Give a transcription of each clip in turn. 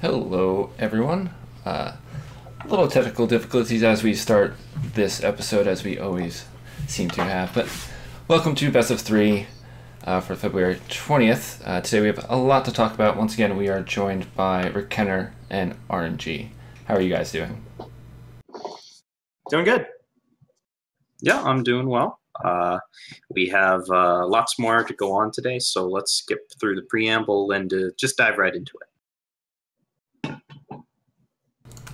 Hello, everyone. Little technical difficulties as we start this episode, as we always seem to have. But welcome to Best of 3 for February 20th. Today we have a lot to talk about. Once again, we are joined by rekenner and RNGee. How are you guys doing? Doing good. Yeah, I'm doing well. We have lots more to go on today, so let's skip through the preamble and just dive right into it.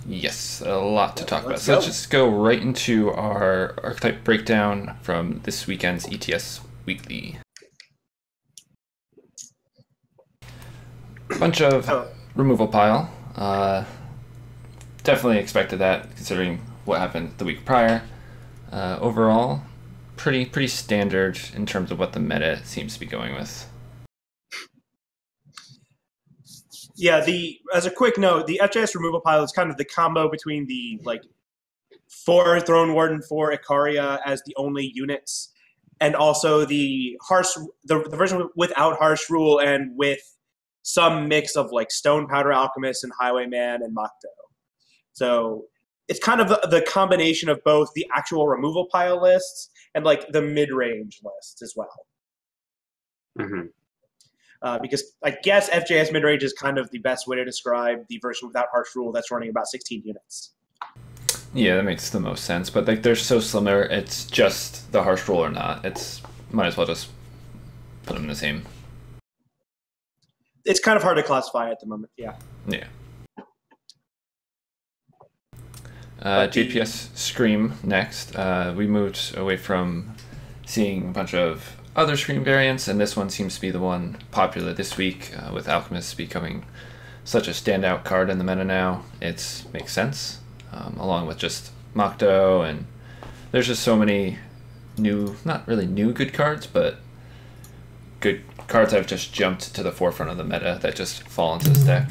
Yes, a lot to talk about. So let's just go right into our archetype breakdown from this weekend's ETS Weekly. Bunch of removal pile. Definitely expected that, considering what happened the week prior. Overall, pretty standard in terms of what the meta seems to be going with. Yeah, as a quick note, the FJS removal pile is kind of the combo between the 4 Throne Warden, 4 Ikaria as the only units, and also the version without harsh rule and with some mix of Stone Powder Alchemist and Highwayman and Makto. So it's kind of the combination of both the actual removal pile lists and the mid-range lists as well. Mm-hmm. Because I guess FJS mid-range is kind of the best way to describe the version without harsh rule that's running about 16 units. Yeah, that makes the most sense. But they're so similar, it's just the harsh rule or not. Might as well just put them in the same. It's kind of hard to classify at the moment, yeah. Yeah. JPS Scream next. We moved away from seeing a bunch of other Scream variants, and this one seems to be the one popular this week, with Alchemist becoming such a standout card in the meta now. It makes sense, along with just Makto, and there's just so many not really new good cards, but good cards that have just jumped to the forefront of the meta that just fall into this deck.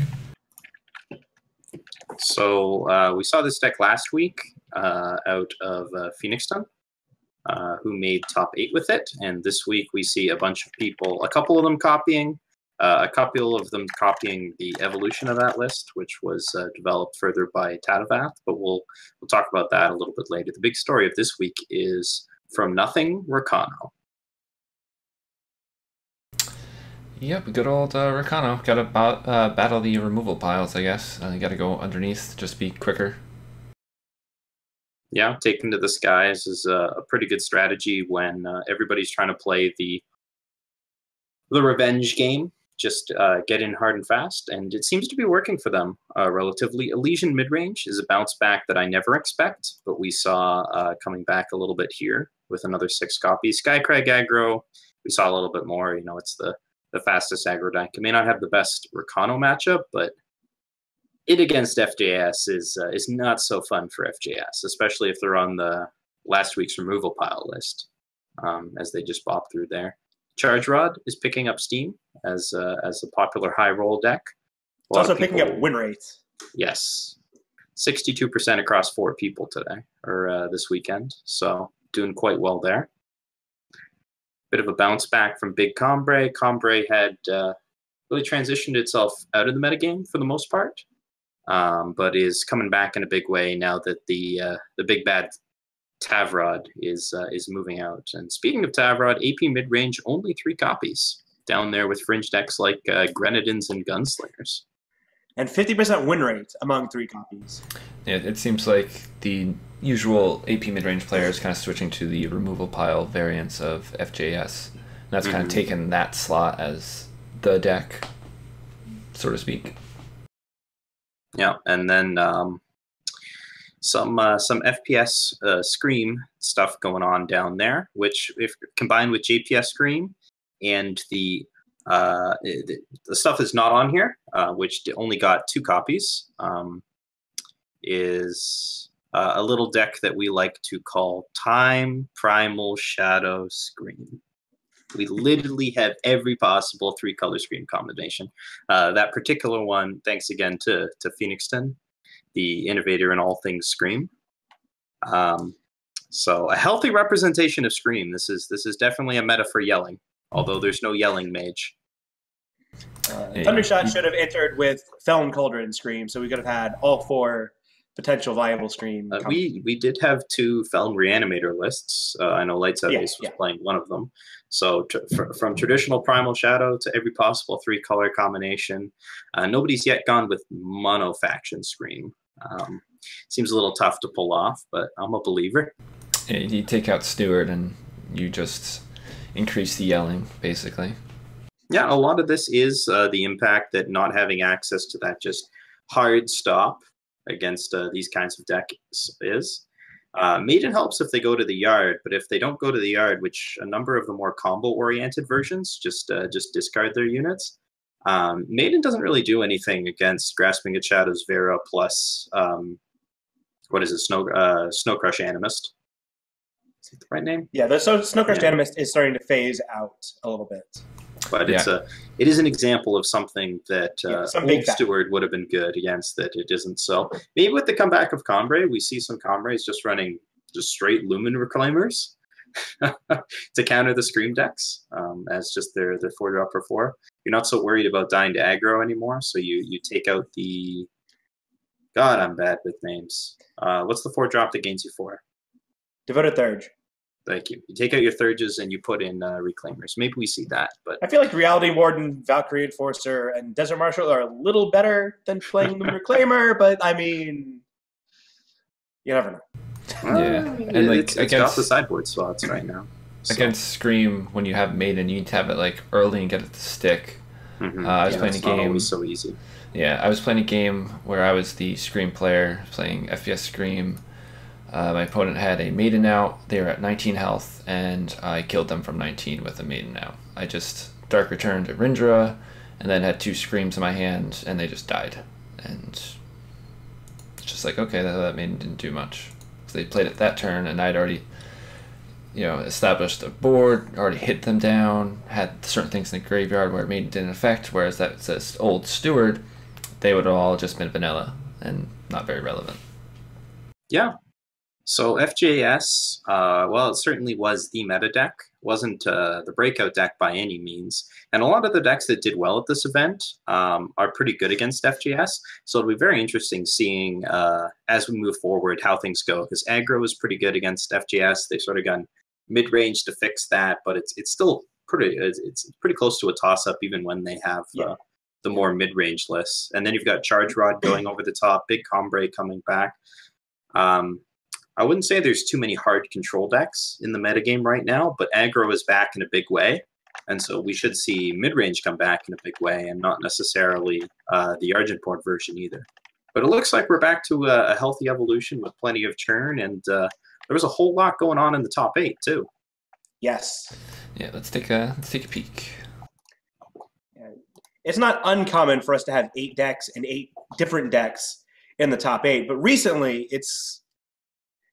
So we saw this deck last week out of Phoenixton, who made top 8 with it, and this week we see a bunch of people, a couple of them copying the evolution of that list, which was developed further by Tadavath, but we'll talk about that a little bit later. The big story of this week is From Nothing, Rakano. Yep, good old Rakano. Gotta battle the removal piles, I guess. You gotta go underneath, just be quicker. Yeah, Taken to the Skies is a pretty good strategy when everybody's trying to play the revenge game. Just get in hard and fast, and it seems to be working for them relatively. Elysian midrange is a bounce back that I never expect, but we saw coming back a little bit here with another 6 copies. Skycrag aggro, we saw a little bit more. It's the fastest aggro deck. It may not have the best Rakano matchup, but it against FJS is not so fun for FJS, especially if they're on the last week's removal pile list, as they just bop through there. Charge Rod is picking up steam as a popular high roll deck. It's also picking up win rates. Yes, 62% across 4 people today or this weekend, so doing quite well there. Bit of a bounce back from Big Combre. Combre had really transitioned itself out of the metagame for the most part, but is coming back in a big way now that the big bad Tavrod is moving out. And speaking of Tavrod, AP midrange only 3 copies down there with fringe decks like Grenadins and Gunslingers. And 50% win rate among 3 copies. Yeah, it seems like the usual AP midrange player is kind of switching to the removal pile variants of FJS. And that's kind of taken that slot as the deck, so to speak. Yeah, and then some FPS Scream stuff going on down there, which, if combined with JPS Scream and the stuff that's not on here, which only got 2 copies, is a little deck that we like to call Time Primal Shadow Scream. We literally have every possible 3-color Scream combination. That particular one, thanks again to Phoenixton, the innovator in all things Scream. So a healthy representation of Scream. This is definitely a meta for yelling, although there's no yelling mage. Thundershot should have entered with Felon Cauldron Scream, so we could have had all 4 potential viable Scream. We did have 2 Felon Reanimator lists. I know Lights Out Ace was playing one of them. So from traditional Primal Shadow to every possible 3-color combination, nobody's yet gone with Mono Faction Scream. Seems a little tough to pull off, but I'm a believer. Yeah, you take out Steward and you just increase the yelling, basically. Yeah, a lot of this is the impact that not having access to that just hard stop against these kinds of decks is. Maiden helps if they go to the yard, but if they don't go to the yard, which a number of the more combo-oriented versions just discard their units, Maiden doesn't really do anything against Grasping at Shadows Vera plus, what is it, Snow Crush Animist. Is that the right name? Yeah, Snow Crush Animist is starting to phase out a little bit. But it is an example of something that old Steward would have been good against that it isn't. So maybe with the comeback of Combre, we see some Combres just running just straight Lumen Reclaimers to counter the Scream decks as just their 4-drop for 4. You're not so worried about dying to aggro anymore, so you take out the... God, I'm bad with names. What's the 4-drop that gains you 4? Devoted Thurge. Thank you. You take out your Thurges and you put in Reclaimers. Maybe we see that. But I feel like Reality Warden, Valkyrie Enforcer, and Desert Marshal are a little better than playing the Reclaimer, but I mean, you never know. Yeah, and like it's got the sideboard slots right now. So. Against Scream, when you have Maiden, you need to have it like early and get it to stick. I was playing a game. Not always so easy. Yeah, I was playing a game where I was the Scream player playing FPS Scream. My opponent had a Maiden out. They were at 19 health, and I killed them from 19 with a Maiden out. I just Dark Returned to Rindra, and then had 2 Screams in my hand, and they just died. And it's just like, okay, that Maiden didn't do much. So they played it that turn, and I'd already, established a board, already hit them down, had certain things in the graveyard where Maiden didn't affect, whereas that says old Steward, they would have all just been vanilla and not very relevant. Yeah. So FJS, well, it certainly was the meta deck. Wasn't the breakout deck by any means. And a lot of the decks that did well at this event are pretty good against FJS. So it'll be very interesting seeing, as we move forward, how things go. Because Aggro is pretty good against FJS. They've sort of gone mid-range to fix that, but it's still pretty close to a toss-up even when they have the more mid-range lists. And then you've got Charge Rod going over the top, Big Combre coming back. I wouldn't say there's too many hard control decks in the metagame right now, but aggro is back in a big way. And so we should see mid-range come back in a big way and not necessarily the Argentport version either. But it looks like we're back to a healthy evolution with plenty of churn, and there was a whole lot going on in the top 8 too. Yes. Yeah, let's take a peek. It's not uncommon for us to have 8 decks and 8 different decks in the top 8, but recently it's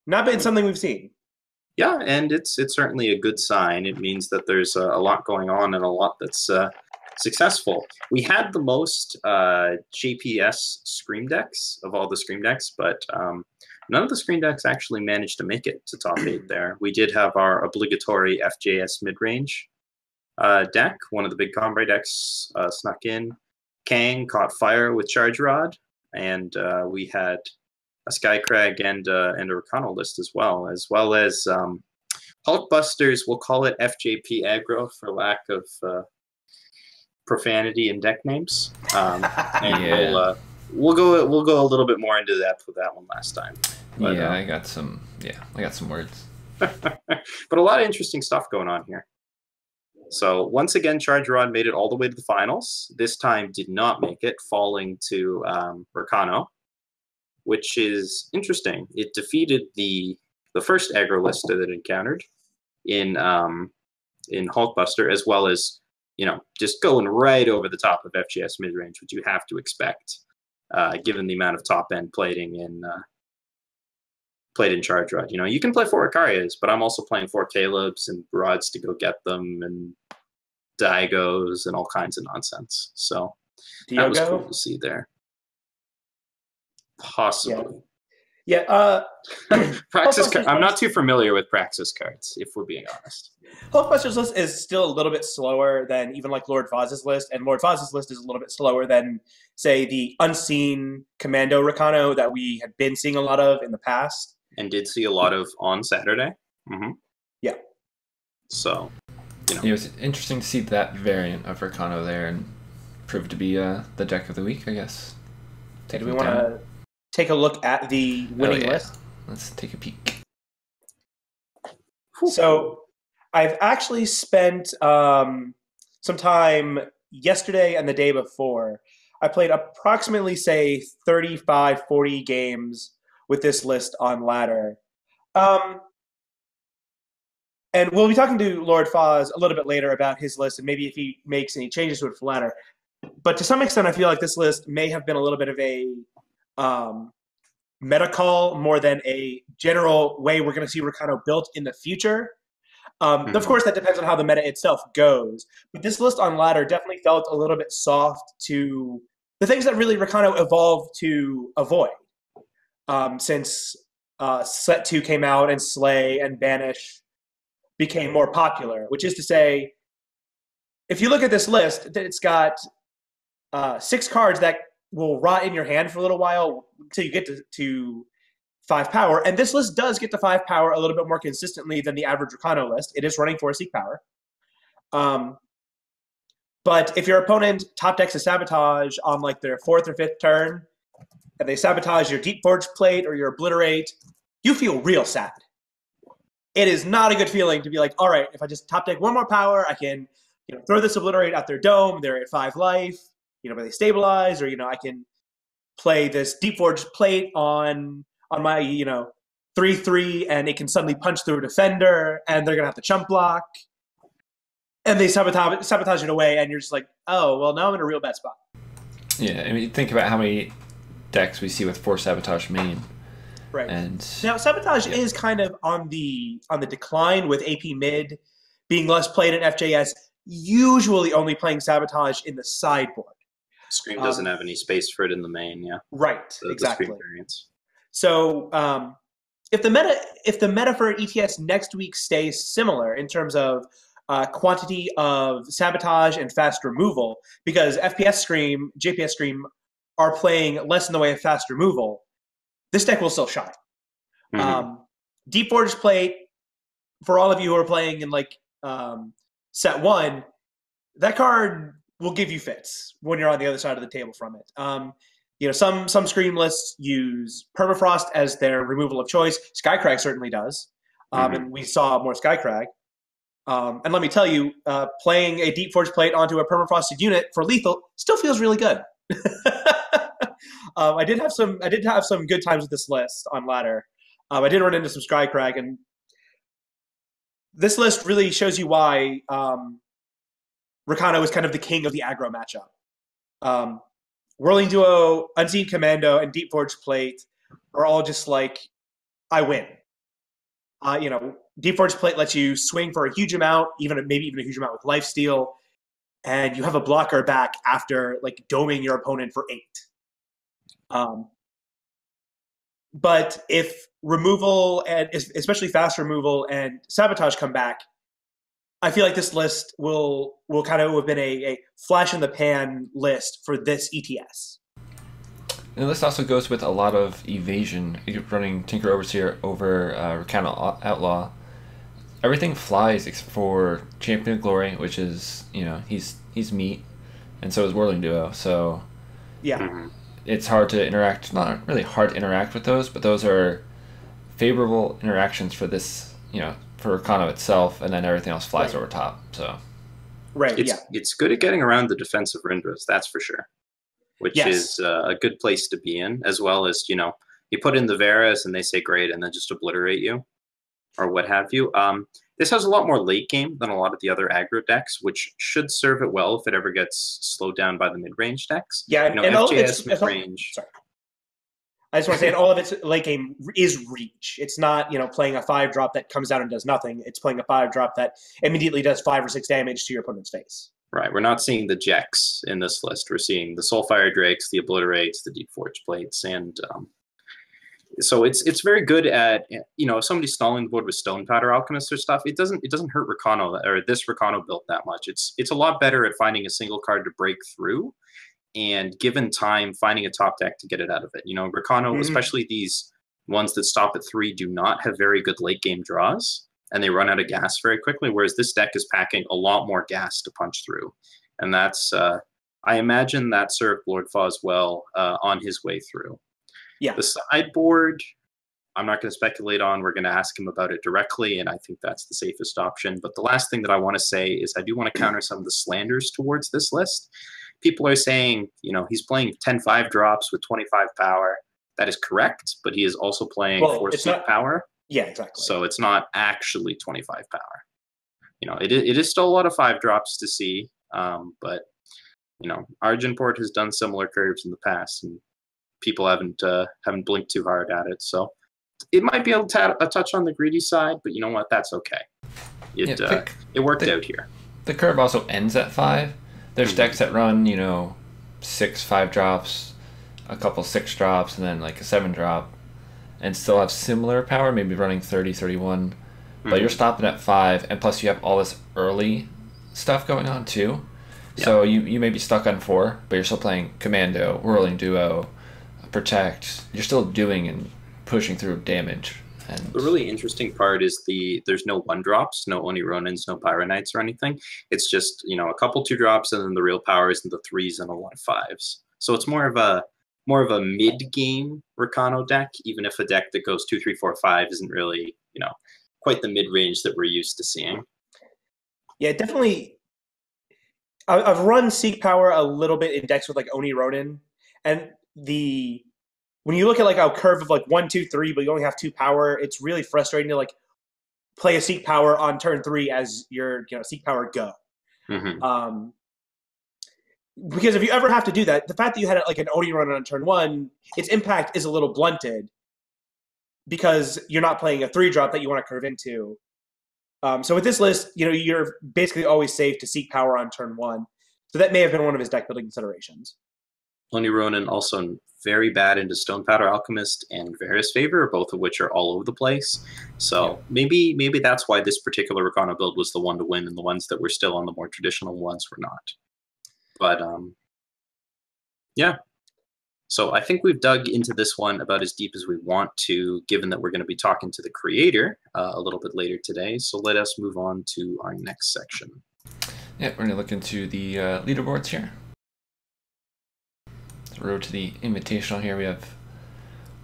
not been something we've seen. Yeah, and it's certainly a good sign. It means that there's a lot going on and a lot that's successful. We had the most JPS Scream decks of all the Scream decks, but none of the Scream decks actually managed to make it to top 8 there. We did have our obligatory FJS mid-range deck. One of the big Combre decks snuck in. Kang caught fire with Charge Rod, and we had a Skycrag and a rekenner list as well as Hulkbusters. We'll call it FJP aggro for lack of profanity in deck names. And we'll go a little bit more into depth with that one last time. But, I got some words. But a lot of interesting stuff going on here. So once again, Charge Rod made it all the way to the finals. This time did not make it, falling to Rekenner, which is interesting. It defeated the first aggro list that it encountered in Hulkbuster, as well as just going right over the top of FGS midrange, which you have to expect, given the amount of top end plating played in Charge Rod. You can play 4 Icarias, but I'm also playing 4 Calebs and Rods to go get them, and Daigos and all kinds of nonsense. So that was cool to see there. Possibly. Yeah. Praxis. I'm not too familiar with Praxis cards, if we're being honest. Hulkbuster's list is still a little bit slower than even like Lord Vaz's list, and Lord Vaz's list is a little bit slower than, say, the unseen Commando Rakano that we had been seeing a lot of in the past. And did see a lot of on Saturday. Mm-hmm. Yeah. So, It was interesting to see that variant of Rakano there and proved to be the deck of the week, I guess. Do we want to take a look at the winning list? Let's take a peek. So I've actually spent some time yesterday and the day before. I played approximately, say, 35, 40 games with this list on ladder. And we'll be talking to Lord Faz a little bit later about his list and maybe if he makes any changes to it for ladder. But to some extent, I feel like this list may have been a little bit of a meta call more than a general way we're going to see Rakano built in the future. Of course, that depends on how the meta itself goes. But this list on ladder definitely felt a little bit soft to the things that really Rakano evolved to avoid. Since Set 2 came out and Slay and Banish became more popular, which is to say, if you look at this list, it's got 6 cards that will rot in your hand for a little while until you get to 5 power. And this list does get to 5 power a little bit more consistently than the average Rakano list. It is running 4 Seek power. But if your opponent top decks a Sabotage on like their 4th or 5th turn, and they sabotage your Deep Forge Plate or your Obliterate, you feel real sad. It is not a good feeling to be like, all right, if I just top deck 1 more power, I can throw this Obliterate out their dome. They're at 5 life, but they stabilize, or I can play this Deep Forge Plate on my 3/3, and it can suddenly punch through a defender, and they're gonna have to chump block, and they sabotage it away, and you're just like, oh well, now I'm in a real bad spot. Yeah, I mean, think about how many decks we see with 4 Sabotage main. Right. And now Sabotage is kind of on the decline, with AP mid being less played in FJS, usually only playing Sabotage in the sideboard. Scream doesn't have any space for it in the main, yeah. Right, exactly. The Scream variants. So if the meta for ETS next week stays similar in terms of quantity of Sabotage and fast removal, because FPS Scream, JPS Scream are playing less in the way of fast removal, this deck will still shine. Deep Forge Plate, for all of you who are playing in set 1, that card will give you fits when you're on the other side of the table from it. Some Scream lists use Permafrost as their removal of choice. Skycrag certainly does, and we saw more Skycrag. And let me tell you, playing a Deep Forge Plate onto a Permafrosted unit for lethal still feels really good. I did have some good times with this list on ladder. I did run into some Skycrag, and this list really shows you why Rakano is kind of the king of the aggro matchup. Whirling Duo, Unseen Commando, and Deep Forge Plate are all just like, I win. Deep Forge Plate lets you swing for a huge amount, maybe even a huge amount with lifesteal, and you have a blocker back after doming your opponent for 8. But if removal, and especially fast removal and Sabotage, come back, I feel like this list will kind of have been a flash in the pan list for this ETS. And this also goes with a lot of evasion. You're running Tinker Overseer over Rakano Outlaw. Everything flies except for Champion of Glory, which is, he's meat, and so is Whirling Duo. So yeah, it's hard to interact. Not really hard to interact with those, but those are favorable interactions for this, for Rakano itself, and then everything else flies over top. So it's good at getting around the defensive Rindras, that's for sure. Which is a good place to be in, as well as, you put in the Varus and they say great, and then just obliterate you, or what have you. This has a lot more late game than a lot of the other aggro decks, which should serve it well if it ever gets slowed down by the mid-range decks. Yeah, and FJS all of its mid-range. Sorry, I just want to say, and all of its late game is reach. It's not, playing a 5-drop that comes down and does nothing. It's playing a 5-drop that immediately does 5 or 6 damage to your opponent's face. Right, we're not seeing the Jeks in this list. We're seeing the Soulfire Drakes, the Obliterates, the Deep Forge Plates, and So it's very good at, if somebody's stalling the board with Stone Powder Alchemist or stuff, it doesn't hurt Recano or this Recano build that much. It's a lot better at finding a single card to break through, and given time, finding a top deck to get it out of it. Recano, especially these ones that stop at 3, do not have very good late game draws, and they run out of gas very quickly. Whereas this deck is packing a lot more gas to punch through, and that's I imagine that served Lord Faz well on his way through. Yeah. The sideboard, I'm not going to speculate on. We're going to ask him about it directly, and I think that's the safest option. But the last thing that I want to say is I do want to counter some of the slanders towards this list. People are saying, he's playing 10-5 drops with 25 power. That is correct, but he is also playing 4 sweet power. Yeah, exactly. So it's not actually 25 power. It is still a lot of 5 drops to see, but, Argenport has done similar curves in the past, and people haven't blinked too hard at it. So it might be a touch on the greedy side, but you know what? That's okay. It worked out here. The curve also ends at 5. There's decks that run, 6 5 drops, a couple 6 drops, and then like a 7 drop, and still have similar power, maybe running 30, 31. But you're stopping at 5, and plus you have all this early stuff going on too. Yeah. So you may be stuck on 4, but you're still playing Commando, Whirling Duo, Protect. You're still doing and pushing through damage. And the really interesting part is there's no 1-drops, no Oni Ronins, no Pyronites or anything. It's just, a couple 2-drops, and then the real powers and the 3s and a lot of 5s. So it's more of a mid-game Recano deck, even if a deck that goes 2, 3, 4, 5 isn't really, quite the mid-range that we're used to seeing. Yeah, definitely. I've run Seek Power a little bit in decks with like Oni Ronin, and when you look at like a curve of like 1, 2, 3, but you only have 2 power, it's really frustrating to like play a Seek Power on turn 3 as your Seek Power go. Because if you ever have to do that, the fact that you had like an Oni Ronin on turn 1, its impact is a little blunted because you're not playing a 3-drop that you want to curve into. So with this list, you're basically always safe to Seek Power on turn 1. So that may have been one of his deck building considerations. Oni Ronin also very bad into Stone Powder Alchemist and Varus Favor, both of which are all over the place. So maybe that's why this particular Recano build was the one to win, and the ones that were still on the more traditional ones were not. But yeah. So I think we've dug into this one about as deep as we want to, given that we're going to be talking to the creator a little bit later today. So let us move on to our next section. Yeah, we're going to look into the leaderboards here. Road to the Invitational here. We have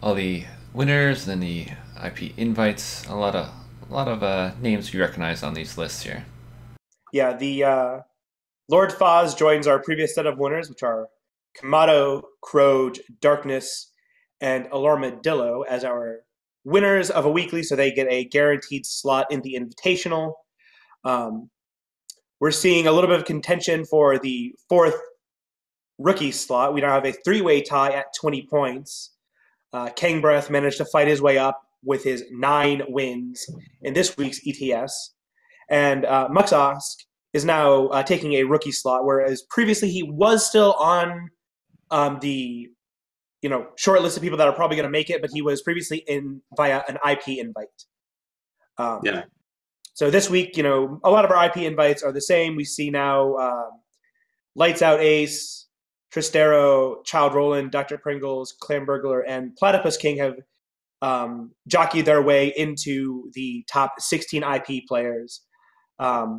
all the winners, and then the IP invites. A lot of names you recognize on these lists here. Yeah, the Lord Faz joins our previous set of winners, which are Kamado, Croj, Darkness, and Alarmadillo as our winners of a weekly, so they get a guaranteed slot in the Invitational. We're seeing a little bit of contention for the 4th rookie slot. We now have a 3-way tie at 20 points. Kangbreath managed to fight his way up with his 9 wins in this week's ETS. And Muxosk is now taking a rookie slot, whereas previously he was still on the short list of people that are probably going to make it, but he was previously in via an IP invite. Yeah. So this week, a lot of our IP invites are the same. We see now Lights Out Ace, Tristero, Child Roland, Dr. Pringles, Clam Burglar, and Platypus King have jockeyed their way into the top 16 IP players. A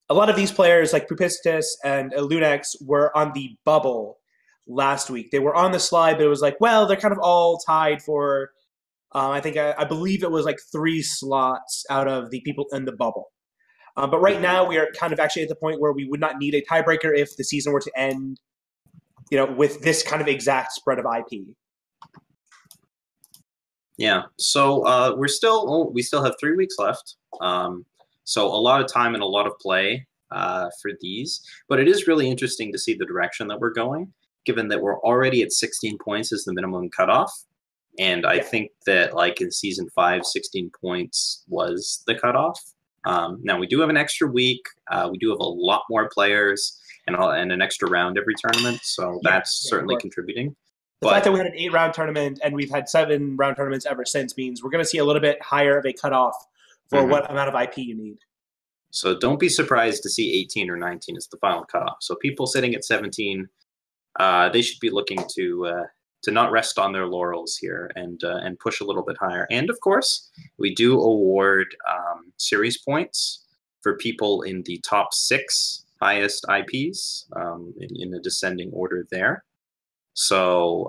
lot of these players, like Pupistus and Lunex, were on the bubble last week. They were on the slide, but it was like, well, they're kind of all tied for, I believe it was like 3 slots out of the people in the bubble. But right now, we are kind of actually at the point where we would not need a tiebreaker if the season were to end, with this kind of exact spread of IP. Yeah. So we still have 3 weeks left. So a lot of time and a lot of play for these. But it is really interesting to see the direction that we're going, given that we're already at 16 points as the minimum cutoff. And I think that, like in Season 5, 16 points was the cutoff. Now, we do have an extra week. We do have a lot more players and an extra round every tournament. So that's certainly contributing. The fact that we had an 8-round tournament and we've had 7-round tournaments ever since means we're going to see a little bit higher of a cutoff for what amount of IP you need. So don't be surprised to see 18 or 19 as the final cutoff. So people sitting at 17, they should be looking to not rest on their laurels here and push a little bit higher. And of course, we do award series points for people in the top 6 highest IPs in a descending order there. So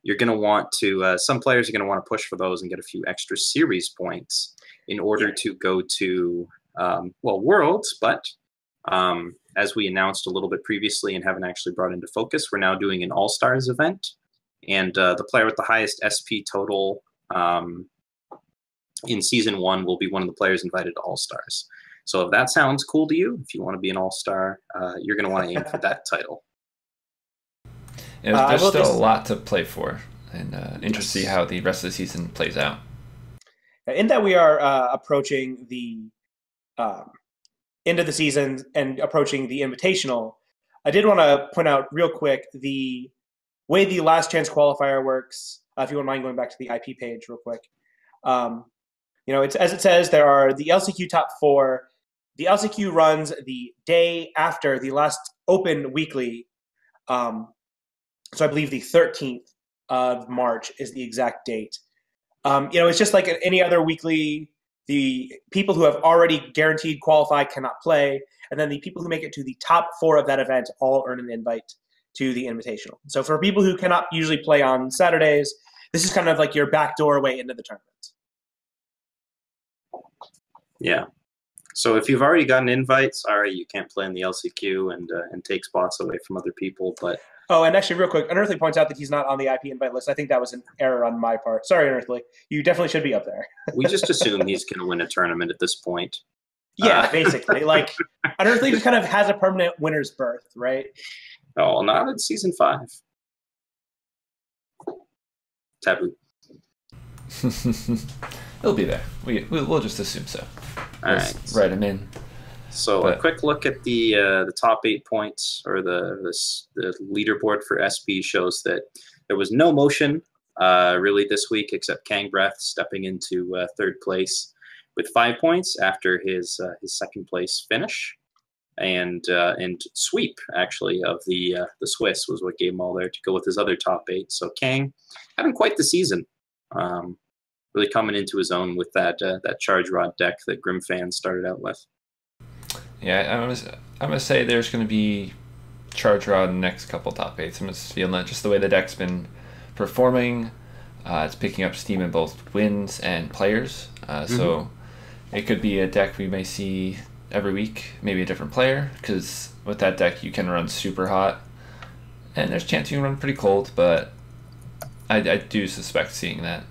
you're going to want to, some players are going to want to push for those and get a few extra series points in order to go to, Worlds. But as we announced a little bit previously and haven't actually brought into focus, we're now doing an All-Stars event. And the player with the highest SP total in Season 1 will be one of the players invited to All-Stars. So if that sounds cool to you, if you want to be an All-Star, you're going to want to aim for that title. Yeah, there's still a lot to play for, and interested to see how the rest of the season plays out. In that we are approaching the end of the season and approaching the Invitational, I did want to point out real quick the way the last chance qualifier works. If you wouldn't mind going back to the IP page real quick. It's as it says, there are the LCQ top 4. The LCQ runs the day after the last open weekly. So I believe the 13th of March is the exact date. It's just like any other weekly. The people who have already guaranteed qualify cannot play, and then the people who make it to the top 4 of that event all earn an invite to the Invitational. So for people who cannot usually play on Saturdays, this is kind of like your backdoor way into the tournament. Yeah. So if you've already gotten invites, sorry, you can't play in the LCQ and take spots away from other people. But and actually, real quick, Unearthly points out that he's not on the IP invite list. I think that was an error on my part. Sorry, Unearthly. You definitely should be up there. We just assume he's going to win a tournament at this point. Yeah, basically. Like, Unearthly just kind of has a permanent winner's berth, right? Oh, not in Season 5. Taboo. He'll be there. We'll just assume so. All right. Write him in. So a quick look at the top 8 points, or the leaderboard for SP shows that there was no motion really this week, except Kang Breath stepping into 3rd place with 5 points after his 2nd place finish, and Sweep actually of the Swiss was what gave him all there to go with his other top 8. So Kang having quite the season, really coming into his own with that Charge Rod deck that Grim fans started out with. Yeah, I'm gonna say there's gonna be Charge Rod in the next couple top 8s. I'm just feeling that just the way the deck's been performing, it's picking up steam in both wins and players. So it could be a deck we may see every week, maybe a different player, because with that deck you can run super hot, and there's a chance you can run pretty cold. But I do suspect seeing that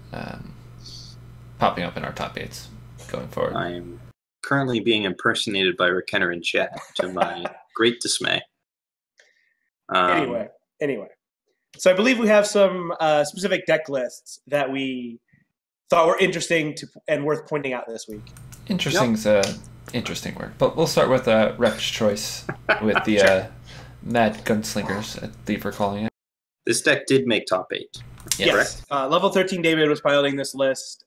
popping up in our top 8s going forward. I am currently being impersonated by rekenner in chat, to my great dismay. Anyway. So I believe we have some specific deck lists that we thought were interesting and worth pointing out this week. Interesting's interesting word. But we'll start with Rep's choice with the Mad Gunslingers, I believe we're calling it. This deck did make top 8. Yes. Level 13 David was piloting this list.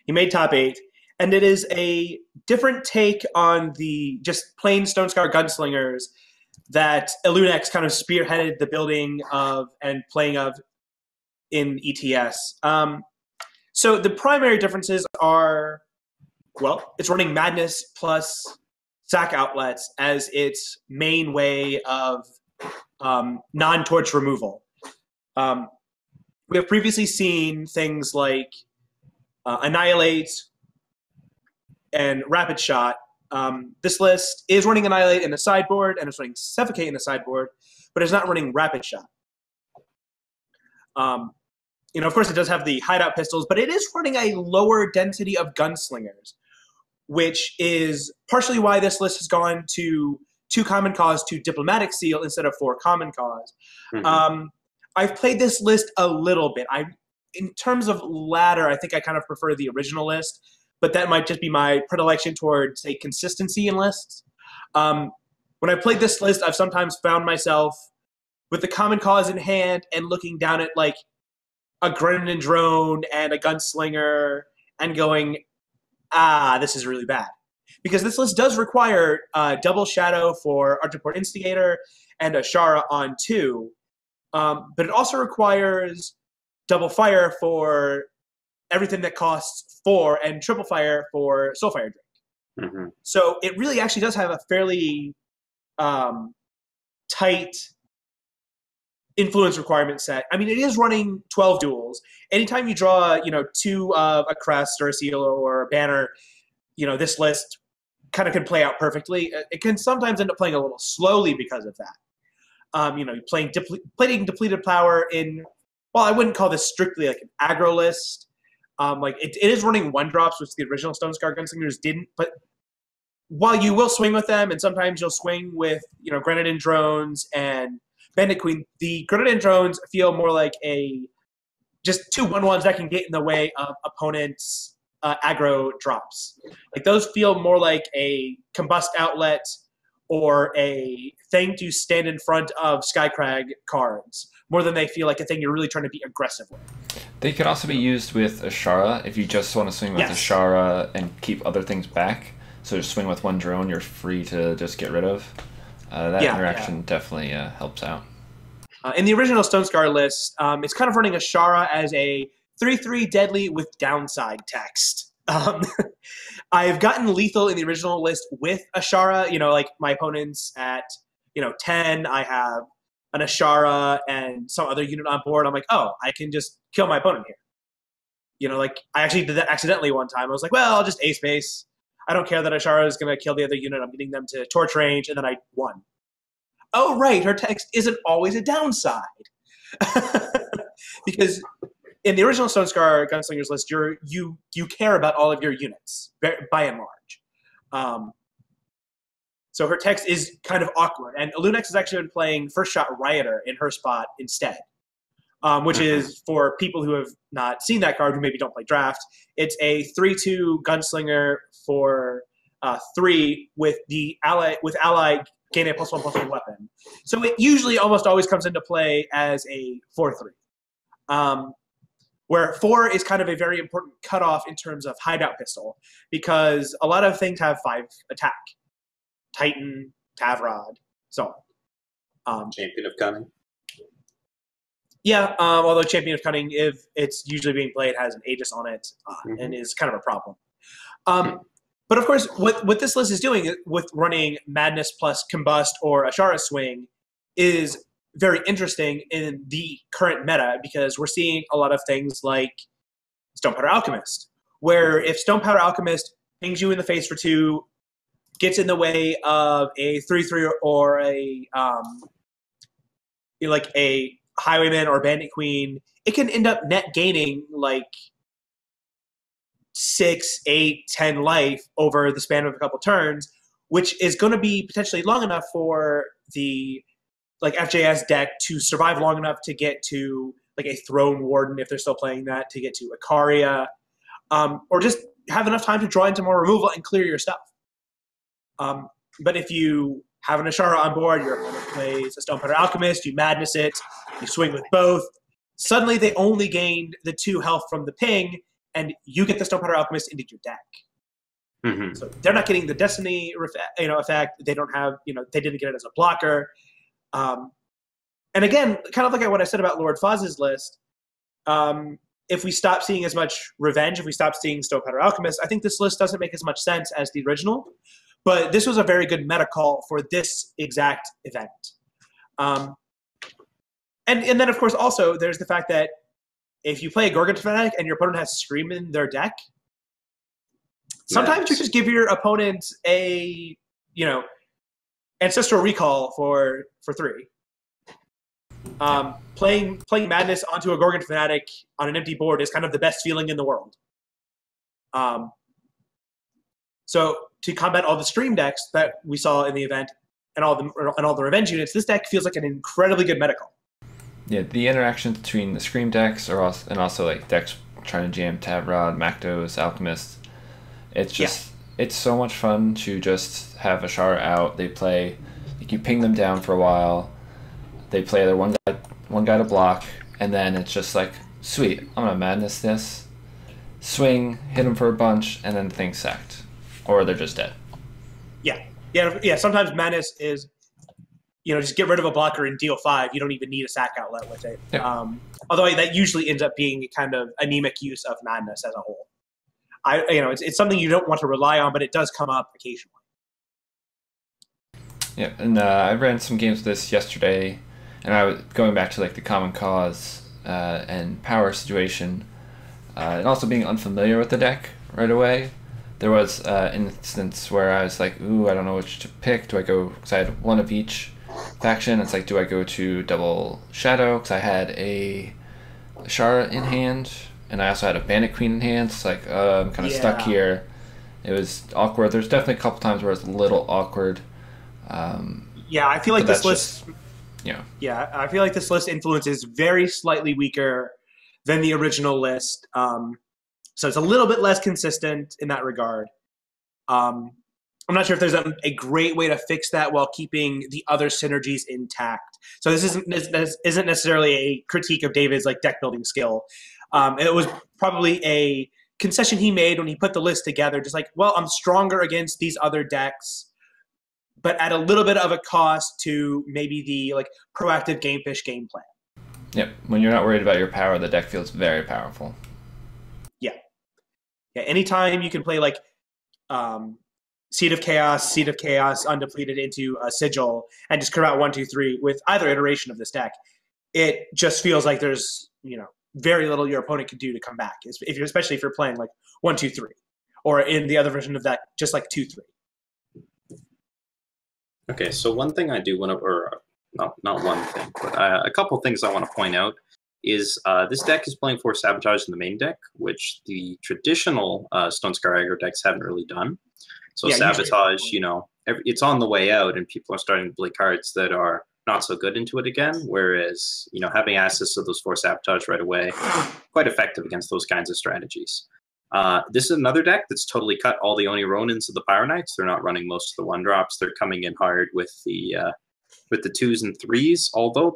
He made top 8. And it is a different take on the just plain Stone Scar Gunslingers that Illunex kind of spearheaded the building of and playing of in ETS. So the primary differences are, it's running Madness plus Sack Outlets as its main way of non-torch removal. We have previously seen things like Annihilate and Rapid Shot. This list is running Annihilate in the sideboard and it's running Suffocate in the sideboard, but it's not running Rapid Shot. Of course, it does have the hideout pistols, but it is running a lower density of gunslingers, which is partially why this list has gone to 2 Common Cause, 2 Diplomatic Seal instead of 4 Common Cause. I've played this list a little bit. In terms of ladder, I think I kind of prefer the original list, but that might just be my predilection towards, say, consistency in lists. When I played this list, I've sometimes found myself with the common cause in hand and looking down at like a grenade drone and a gunslinger and going, this is really bad. Because this list does require double shadow for Archiport Instigator and Ashara on 2, but it also requires double fire for everything that costs 4 and triple fire for Soulfire Drake. Mm-hmm. So it really actually does have a fairly tight influence requirement set. I mean, it is running 12 duels. Anytime you draw, 2 of a crest or a seal or a banner, this list kind of can play out perfectly. It can sometimes end up playing a little slowly because of that. Playing depleted power in, well, I wouldn't call this strictly like an aggro list. It is running 1-drops, which the original Stone Scar Gunslingers didn't. But while you will swing with them, and sometimes you'll swing with, Grenadin drones and Bandit Queen, the Grenadin drones feel more like just 2 1/1s that can get in the way of opponents' aggro drops. Like those feel more like a combust outlet or a thing to stand in front of Skycrag cards, more than they feel like a thing you're really trying to be aggressive with. They could also be used with Ashara if you just want to swing with Ashara and keep other things back. So just swing with 1 drone, you're free to just get rid of. That interaction definitely helps out. In the original Stone Scar list, it's kind of running Ashara as a 3/3 deadly with downside text. I've gotten lethal in the original list with Ashara. Like my opponents at 10, I have an Ashara and some other unit on board. I'm like, oh, I can just kill my opponent here. I actually did that accidentally one time. I was like, well, I'll just ace base. I don't care that Ashara is going to kill the other unit. I'm getting them to torch range, and then I won. Oh, right, her text isn't always a downside. Because in the original Stone Scar Gunslingers list, you care about all of your units, by and large. So her text is kind of awkward. And Lunex has actually been playing First Shot Rioter in her spot instead, which is, for people who have not seen that card, who maybe don't play Draft, it's a 3/2 Gunslinger for 3 with ally gain a +1/+1 weapon. So it usually almost always comes into play as a 4/3. Where 4 is kind of a very important cutoff in terms of hideout pistol, because a lot of things have 5 attack. Titan, Tavrod, so on. Champion of Cunning. Yeah, although Champion of Cunning, if it's usually being played, has an Aegis on it, and is kind of a problem. But of course, what this list is doing with running Madness plus Combust or Ashara Swing is very interesting in the current meta, because we're seeing a lot of things like Stone Powder Alchemist, where if Stone Powder Alchemist pings you in the face for 2, gets in the way of a 3/3 or a like a Highwayman or Bandit Queen, it can end up net gaining like 6, 8, 10 life over the span of a couple turns, which is going to be potentially long enough for the FJS deck to survive long enough to get to like a Throne Warden, if they're still playing that, to get to Icaria, or just have enough time to draw into more removal and clear your stuff. But if you have an Ashara on board, your opponent plays a Stone Powder Alchemist, you Madness it, you swing with both, suddenly they only gained the 2 health from the ping, and you get the Stone Powder Alchemist into your deck. So they're not getting the Destiny effect. They don't have, they didn't get it as a blocker. And again, kind of like what I said about Lord Foz's list, if we stop seeing as much Revenge, if we stop seeing Stone Powder Alchemist, I think this list doesn't make as much sense as the original. But this was a very good meta call for this exact event. And then, of course, also, there's the fact that if you play a Gorgon Fanatic and your opponent has Scream in their deck, sometimes you just give your opponent a, Ancestral Recall for 3. Playing Madness onto a Gorgon Fanatic on an empty board is kind of the best feeling in the world. So to combat all the Stream decks that we saw in the event and all the Revenge units, this deck feels like an incredibly good meta call. Yeah, the interactions between the Scream decks and also like decks trying to jam Tavrod, Maktos, Alchemist. It's just it's so much fun to just have Ashara out. They play, like, you ping them down for a while. They play their one guy to block, and then it's just like, sweet, I'm gonna madness this, swing, hit him for a bunch, and then the thing's sacked, or they're just dead. Yeah. Sometimes madness is, just get rid of a blocker and deal 5. You don't even need a sack outlet with it. Yep. Although that usually ends up being kind of anemic use of madness as a whole. It's something you don't want to rely on, but it does come up occasionally. Yeah, and I ran some games with this yesterday, and I was going back to like the common cause and power situation, and also being unfamiliar with the deck right away. There was an instance where I was like, ooh, I don't know which to pick. Do I go, because I had one of each faction. It's like, do I go to double shadow, because I had a Shara in hand, and I also had a Bandit Queen in hand. So it's like, I'm kind of stuck here. It was awkward. There's definitely a couple times where it's a little awkward. I feel like this list. I feel like this list influence is very slightly weaker than the original list. So it's a little bit less consistent in that regard. I'm not sure if there's a great way to fix that while keeping the other synergies intact. So this isn't necessarily a critique of David's like deck building skill. It was probably a concession he made when he put the list together. Just like, well, I'm stronger against these other decks, but at a little bit of a cost to maybe the like proactive Gamefish game plan. Yep. When you're not worried about your power, the deck feels very powerful. Yeah. Anytime you can play like Seed of Chaos, undepleted into a Sigil, and just clear out 1, 2, 3 with either iteration of this deck, it just feels like there's very little your opponent can do to come back. Especially if you're playing like 1, 2, 3, or in the other version of that, just like 2, 3. Okay, so one thing I do want to, or not one thing, but a couple things I want to point out is this deck is playing for Sabotage in the main deck, which the traditional Stone Scar Aggro decks haven't really done. So Sabotage, it's on the way out, and people are starting to play cards that are not so good into it again, whereas, having access to those 4 Sabotage right away, quite effective against those kinds of strategies. This is another deck that's totally cut all the Oni Ronins of the Pyro Knights. They're not running most of the 1-drops. They're coming in hard with the 2s and 3s, although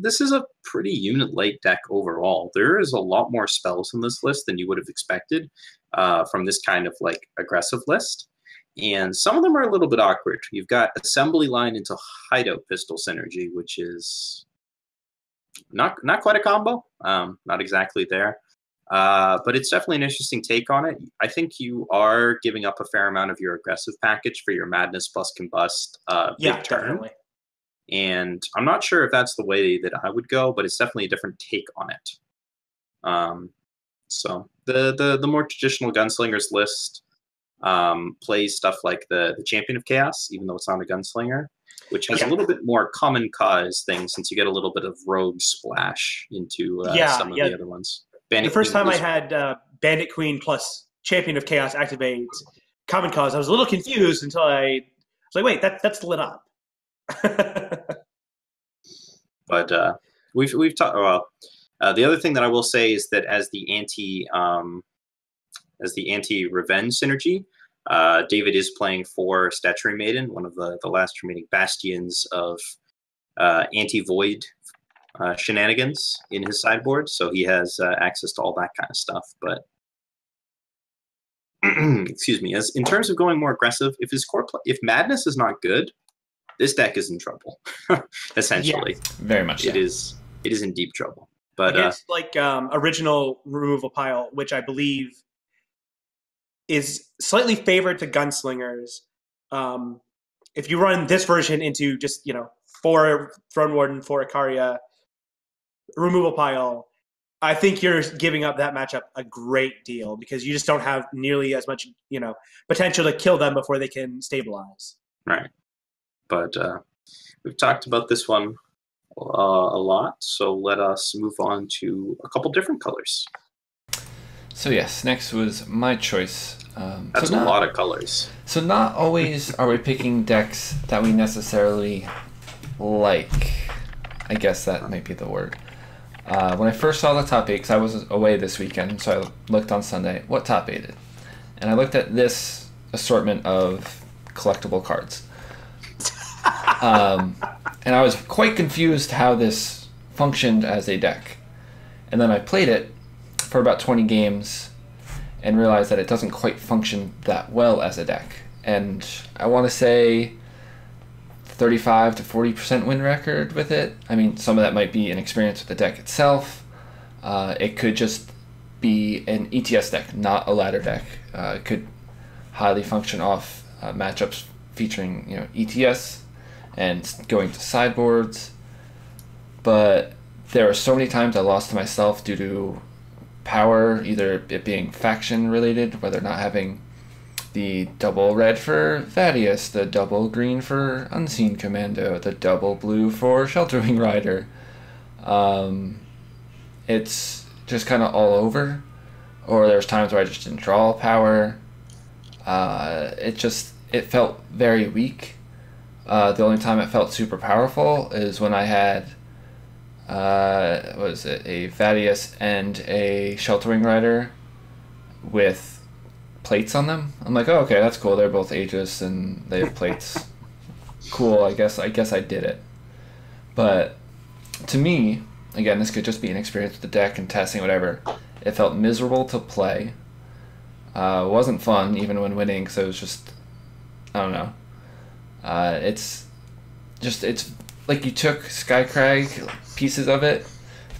this is a pretty unit-light deck overall. There is a lot more spells in this list than you would have expected from this kind of like aggressive list. And some of them are a little bit awkward. You've got Assembly Line into Hideout Pistol Synergy, which is not quite a combo. Not exactly there. But it's definitely an interesting take on it. I think you are giving up a fair amount of your aggressive package for your Madness plus Combust big turn. Definitely. And I'm not sure if that's the way that I would go, but it's definitely a different take on it. So the more traditional Gunslingers list plays stuff like the Champion of Chaos, even though it's not a gunslinger, which has a little bit more common cause thing, since you get a little bit of rogue splash into some of the other ones. Bandit the first Queen time I had Bandit Queen plus Champion of Chaos activate common cause, I was a little confused until I was like, wait, that's lit up. But we've talked. Well, the other thing that I will say is that as the anti-revenge synergy, David is playing for Statuary Maiden, one of the last remaining bastions of anti-void shenanigans in his sideboard, so he has access to all that kind of stuff. But excuse me, as in terms of going more aggressive, if Madness is not good, this deck is in trouble. Essentially, very much so. It is in deep trouble. But it's like original removal pile, which I believe is slightly favored to Gunslingers. If you run this version into just 4 Throne Warden, 4 Ikaria removal pile, I think you're giving up that matchup a great deal, because you just don't have nearly as much potential to kill them before they can stabilize. Right. But we've talked about this one a lot, so let us move on to a couple different colors. So yes, next was my choice. That's a lot of colors. So not always are we picking decks that we necessarily like. I guess that might be the word. When I first saw the top 8, because I was away this weekend, so I looked on Sunday, what top 8 did? And I looked at this assortment of collectible cards. and I was quite confused how this functioned as a deck. And then I played it for about 20 games and realized that it doesn't quite function that well as a deck. And I want to say 35 to 40% win record with it. I mean, some of that might be an experience with the deck itself. It could just be an ETS deck, not a ladder deck. It could highly function off matchups featuring ETS and going to sideboards. But there are so many times I lost to myself due to power, either it being faction related, whether not having the double red for Thaddeus, the double green for Unseen Commando, the double blue for Shelterwing Rider. It's just kind of all over. Or there's times where I just didn't draw power. It felt very weak. The only time it felt super powerful is when I had a Thaddeus and a Shelterwing Rider with plates on them. I'm like, oh, okay, that's cool. They're both Aegis and they have plates. Cool, I guess I did it. But to me, again, this could just be an experience with the deck and testing whatever. It felt miserable to play. It wasn't fun even when winning, because it was just, I don't know. It's like you took Skycrag pieces of it,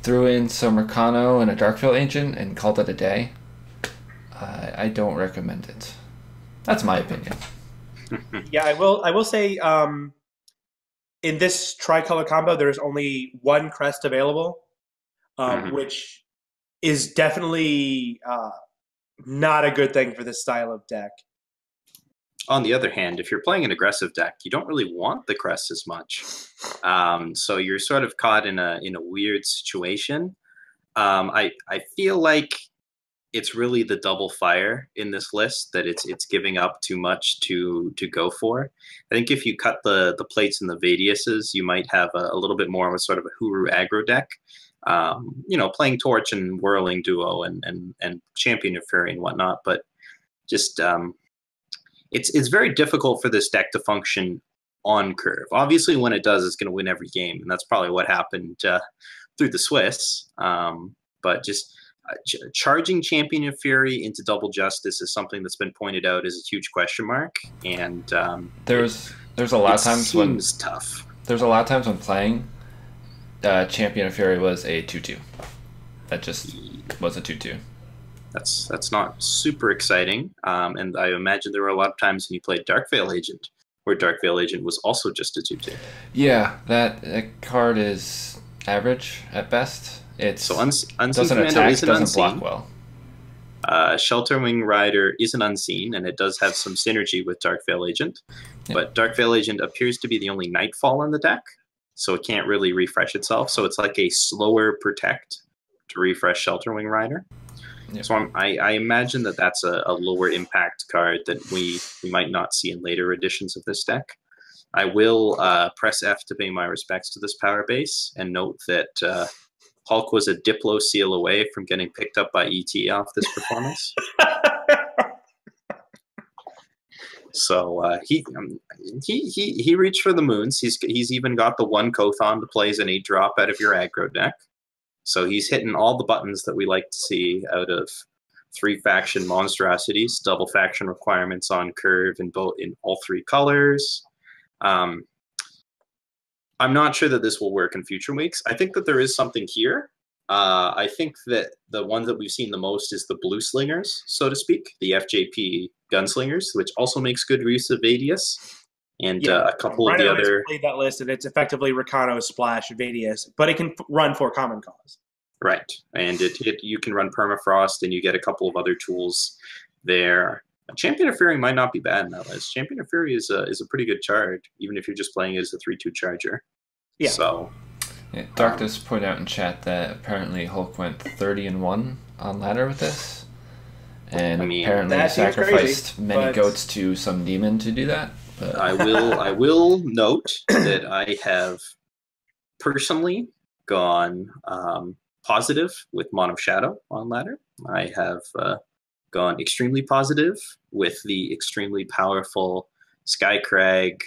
threw in some Recano and a Darkveil Agent, and called it a day. I don't recommend it. That's my opinion. Yeah, I will say, in this tricolor combo, there is only one crest available, which is definitely not a good thing for this style of deck. On the other hand, if you're playing an aggressive deck, you don't really want the crest as much. So you're sort of caught in a weird situation. I feel like it's really the double fire in this list that it's giving up too much to go for. I think if you cut the plates and the Vadiuses, you might have a little bit more of a sort of a Huru aggro deck. Playing Torch and Whirling Duo and Champion of Fury and whatnot, but just it's very difficult for this deck to function on curve. Obviously, when it does, it's going to win every game, and that's probably what happened through the Swiss. But just charging Champion of Fury into Double Justice is something that's been pointed out as a huge question mark, and there's a lot of times when it's tough. There's a lot of times when playing Champion of Fury was a 2/2. That just was a 2/2. That's not super exciting, and I imagine there were a lot of times when you played Darkveil Agent, where Darkveil Agent was also just a 2/2. Yeah, that card is average at best. It's so Unseen doesn't Commando attack, isn't doesn't unseen. block well. Shelterwing Rider isn't unseen, and it does have some synergy with Darkveil Agent, but Darkveil Agent appears to be the only Nightfall in the deck, so it can't really refresh itself. So it's like a slower protect to refresh Shelterwing Rider. Yep. So I imagine that's a lower impact card that we might not see in later editions of this deck. I will press F to pay my respects to this power base and note that Hulk was a Diplo seal away from getting picked up by ET off this performance. So he reached for the moons. He's even got the one Kothon to play as an 8-drop out of your aggro deck. So he's hitting all the buttons that we like to see out of 3-faction monstrosities, double faction requirements on curve in all 3 colors. I'm not sure that this will work in future weeks. I think that there is something here. I think that the one that we've seen the most is the Blue Slingers, so to speak, the FJP Gunslingers, which also makes good use of Vadius. And a couple of the other played that list, and it's effectively Recano Splash Vadius, but it can run 4 Common Cause. Right, and you can run Permafrost, and you get a couple of other tools there. Champion of Fury might not be bad in that list. Champion of Fury is a pretty good charge, even if you're just playing it as a 3/2 charger. Yeah. So, Darkness pointed out in chat that apparently Hulk went 30-1 on ladder with this, and apparently sacrificed many goats to some demon to do that. But I will note that I have personally gone positive with Mon of Shadow on ladder. I have gone extremely positive with the extremely powerful Skycrag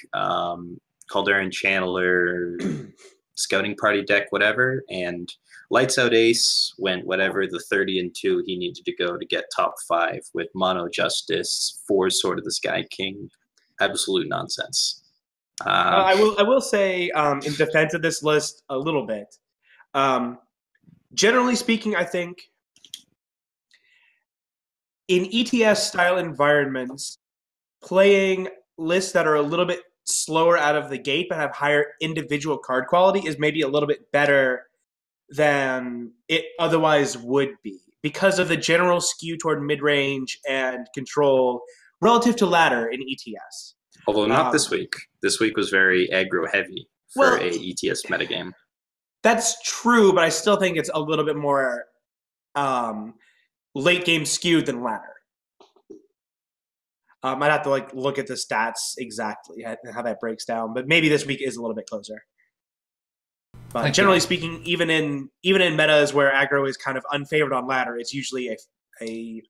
Calderon Channeler, Scouting Party deck, whatever, and Lights Out Ace went whatever the 30-2 he needed to go to get top 5 with Mono Justice, 4 Sword of the Sky King. Absolute nonsense. I will say in defense of this list a little bit. Generally speaking, I think in ETS style environments, playing lists that are a little bit slower out of the gate but have higher individual card quality is maybe a little bit better than it otherwise would be because of the general skew toward mid-range and control relative to ladder in ETS. Although not this week. This week was very aggro heavy for a ETS metagame. That's true, but I still think it's a little bit more late game skewed than ladder. I'd have to look at the stats exactly how that breaks down, but maybe this week is a little bit closer. But generally speaking, even in metas where aggro is kind of unfavored on ladder, it's usually a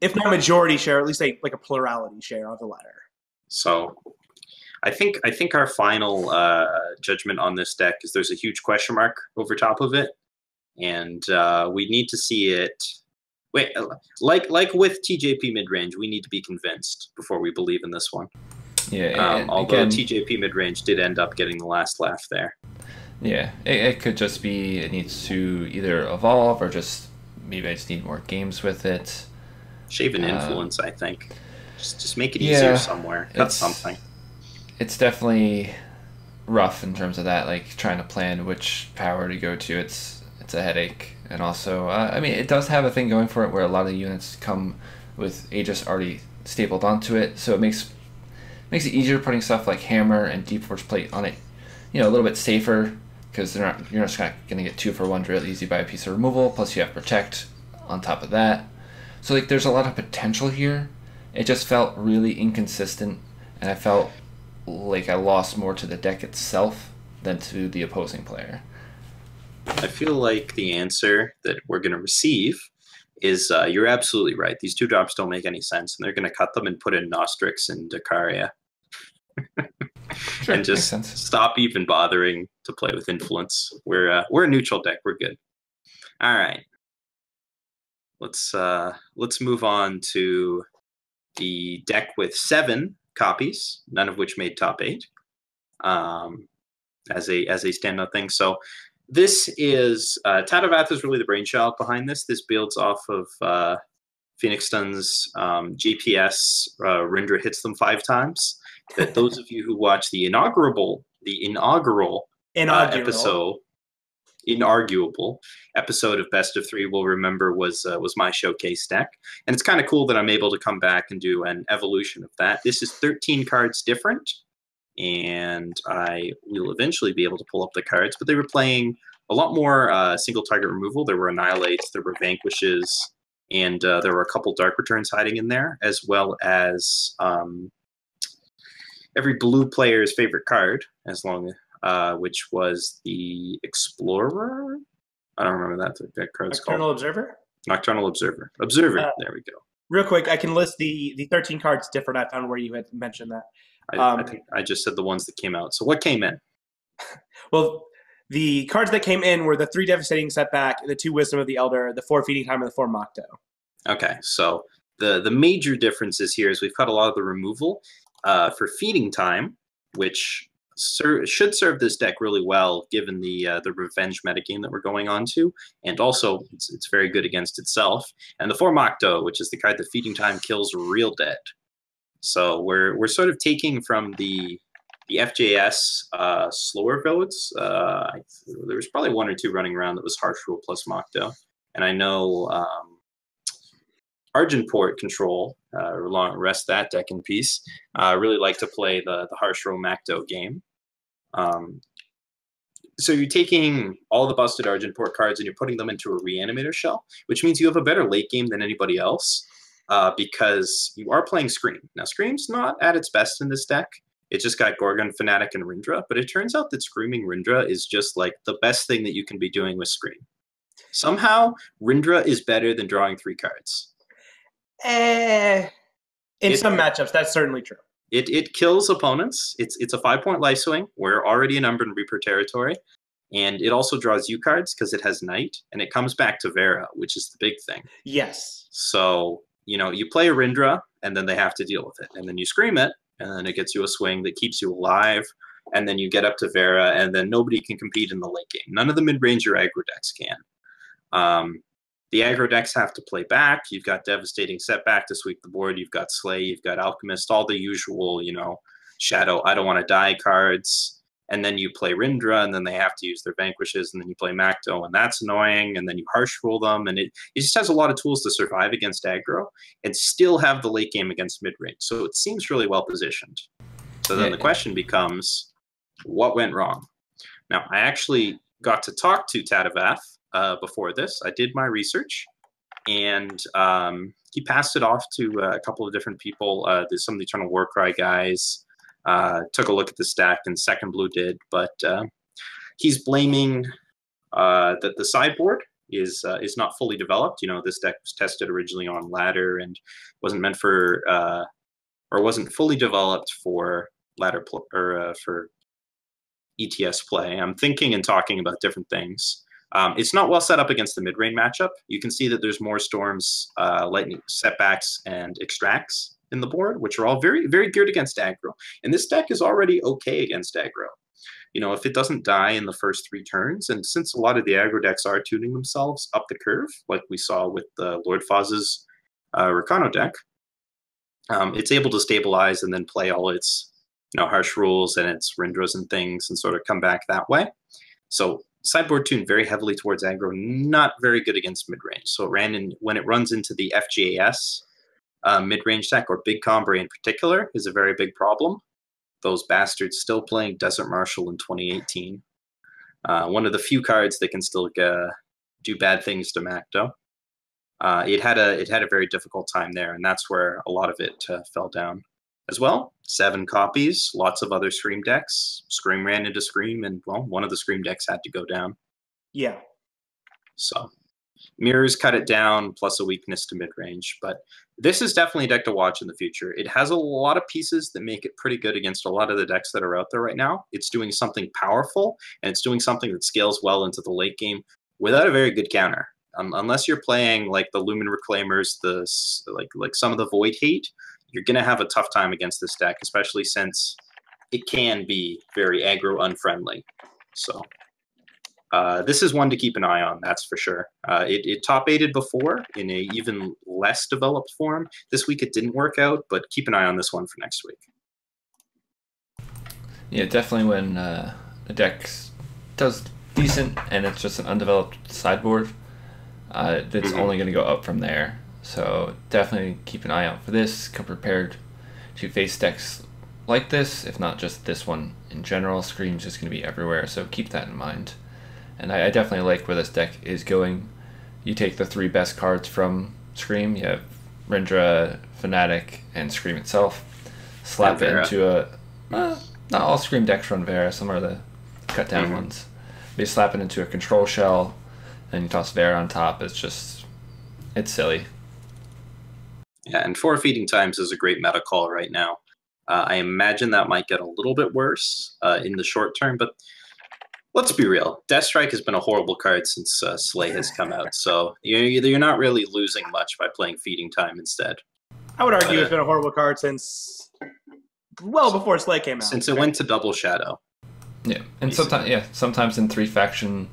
if not majority share, at least a plurality share of the ladder. So I think our final judgment on this deck is there's a huge question mark over top of it, and we need to see it. Wait, like with TJP midrange, we need to be convinced before we believe in this one. Yeah. Although TJP midrange did end up getting the last laugh there. Yeah, it could just be it needs to either evolve or just maybe I just need more games with it. Shave an influence, I think. Just make it easier somewhere. That's something. It's definitely rough in terms of that, like trying to plan which power to go to. It's a headache. And also, I mean, it does have a thing going for it where a lot of the units come with Aegis already stapled onto it, so it makes it easier putting stuff like Hammer and Deep Forge Plate on it, a little bit safer, because you're not just going to get 2 for 1 real easy by a piece of removal, plus you have Protect on top of that. So there's a lot of potential here. It just felt really inconsistent, and I felt like I lost more to the deck itself than to the opposing player. I feel like the answer that we're going to receive is you're absolutely right. These 2 drops don't make any sense, and they're going to cut them and put in Nostrix and Dakaria. Sure, and just stop even bothering to play with influence. We're a neutral deck. We're good. All right. Let's move on to the deck with 7 copies, none of which made top 8, as a standout thing. So this is Tadavath is really the brainchild behind this. This builds off of Phoenix Stun's GPS. Rindra hits them 5 times. That those of you who watch the inaugural inarguable episode of Best of 3 will remember was my showcase deck. And it's kind of cool that I'm able to come back and do an evolution of that. This is 13 cards different, and I will eventually be able to pull up the cards, but they were playing a lot more single target removal. There were Annihilates, there were Vanquishes, and there were a couple Dark Returns hiding in there, as well as every blue player's favorite card, which was the Explorer. I don't remember that card's called. Nocturnal Observer? Nocturnal Observer. There we go. Real quick, I can list the 13 cards different. I found where you had mentioned that. I think I just said the ones that came out. So what came in? Well, the cards that came in were the 3 Devastating Setback, the 2 Wisdom of the Elder, the 4 Feeding Time, and the 4 Mokto. Okay, so the major differences here is we've cut a lot of the removal for Feeding Time, which should serve this deck really well given the revenge metagame that we're going on to, and also it's very good against itself. And the 4 Mokto, which is the card that Feeding Time kills real dead. So we're sort of taking from the FJS slower votes. There was probably 1 or 2 running around that was Harsh Rule plus Mokto, and I know Argenport Control, rest that deck in peace, really like to play the Harsh Rule Mokto game. So you're taking all the busted Argenport cards and you're putting them into a Reanimator shell, which means you have a better late game than anybody else. Because you are playing Scream. Now, Scream's not at its best in this deck. It just got Gorgon, Fanatic, and Rindra, but it turns out that Screaming Rindra is just like the best thing that you can be doing with Scream. Somehow, Rindra is better than drawing 3 cards. In some matchups, that's certainly true. It kills opponents. It's a 5-point life swing. We're already in Umbran Reaper territory. And it also draws U cards because it has Knight, and it comes back to Vera, which is the big thing. Yes. So, you know, you play aReNGee, and then they have to deal with it. And then you scream it, and then it gets you a swing that keeps you alive. And then you get up to Vera, and then nobody can compete in the late game. None of the mid-range or aggro decks can. The aggro decks have to play back. You've got Devastating Setback to sweep the board. You've got Slay. You've got Alchemist. All the usual, you know, Shadow, I don't want to die cards. And then you play aReNGee, and then they have to use their Vanquishes, and then you play Macto, and that's annoying, and then you harsh rule them, and it just has a lot of tools to survive against aggro and still have the late game against mid-range. So it seems really well positioned. So then the question becomes, what went wrong? Now, I actually got to talk to Tadavath before this. I did my research, and he passed it off to a couple of different people. There's some of the Eternal Warcry guys. Took a look at the stack, and Second Blue did, but he's blaming that the sideboard is not fully developed. You know, this deck was tested originally on ladder and wasn't meant for or wasn't fully developed for ladder or for ETS play. I'm thinking and talking about different things. It's not well set up against the mid-range matchup. You can see that there's more storms, lightning setbacks, and extracts in the board, which are all very, very geared against aggro. And this deck is already okay against aggro. You know, if it doesn't die in the first 3 turns, and since a lot of the aggro decks are tuning themselves up the curve, like we saw with the Lord Foz's Recano deck, it's able to stabilize and then play all its, you know, harsh rules and its aReNGees and things and sort of come back that way. So sideboard tuned very heavily towards aggro, not very good against mid-range. So it ran in, when it runs into the FGAS mid-range deck, or Big Combre in particular, is a very big problem. Those bastards still playing Desert Marshal in 2018. One of the few cards that can still do bad things to Macto. It had a very difficult time there, and that's where a lot of it fell down. As well, 7 copies, lots of other Scream decks. Scream ran into Scream, and, well, one of the Scream decks had to go down. Yeah. So, Mirrors cut it down, plus a weakness to mid-range. But this is definitely a deck to watch in the future. It has a lot of pieces that make it pretty good against a lot of the decks that are out there right now. It's doing something powerful, and it's doing something that scales well into the late game without a very good counter. Unless you're playing like the Lumen Reclaimers, like some of the Void Hate, you're going to have a tough time against this deck, especially since it can be very aggro unfriendly. So this is one to keep an eye on, that's for sure. It top 8'd before in a even less developed form. This week it didn't work out, but keep an eye on this one for next week. Yeah, definitely when a deck does decent and it's just an undeveloped sideboard, it's only going to go up from there. So definitely keep an eye out for this. Come prepared to face decks like this, if not just this one in general. Scream's just going to be everywhere, so keep that in mind. And I definitely like where this deck is going. You take the 3 best cards from Scream. You have aReNGee, Fnatic, and Scream itself. Slap it into a... not all Scream decks run Vera. Some are the cut down ones. But you slap it into a control shell, and you toss Vera on top. It's just... it's silly. Yeah, and 4 feeding times is a great meta call right now. I imagine that might get a little bit worse in the short term, but let's be real. Death Strike has been a horrible card since Slay has come out, so you're not really losing much by playing feeding time instead. I would argue it's been a horrible card since well before Slay came out. Since it went to double shadow. Yeah, and sometimes in 3 faction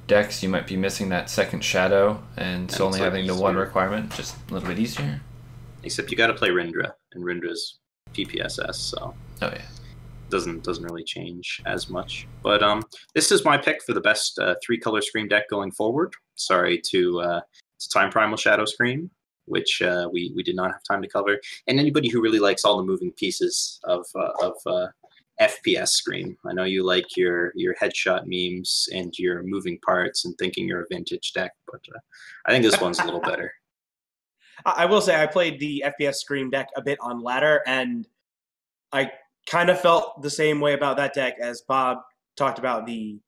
decks you might be missing that second shadow, and so only having the 1 requirement just a little bit easier. Except you got to play aReNGee, and aReNGee's PPSS, so doesn't really change as much. But this is my pick for the best 3-color Scream deck going forward. Sorry to Time Primal Shadow Scream, which we did not have time to cover, and anybody who really likes all the moving pieces of FPS Scream. I know you like your headshot memes and your moving parts and thinking you're a vintage deck, but I think this one's a little better. I will say I played the FPS Scream deck a bit on ladder, and I kind of felt the same way about that deck as Bob talked about the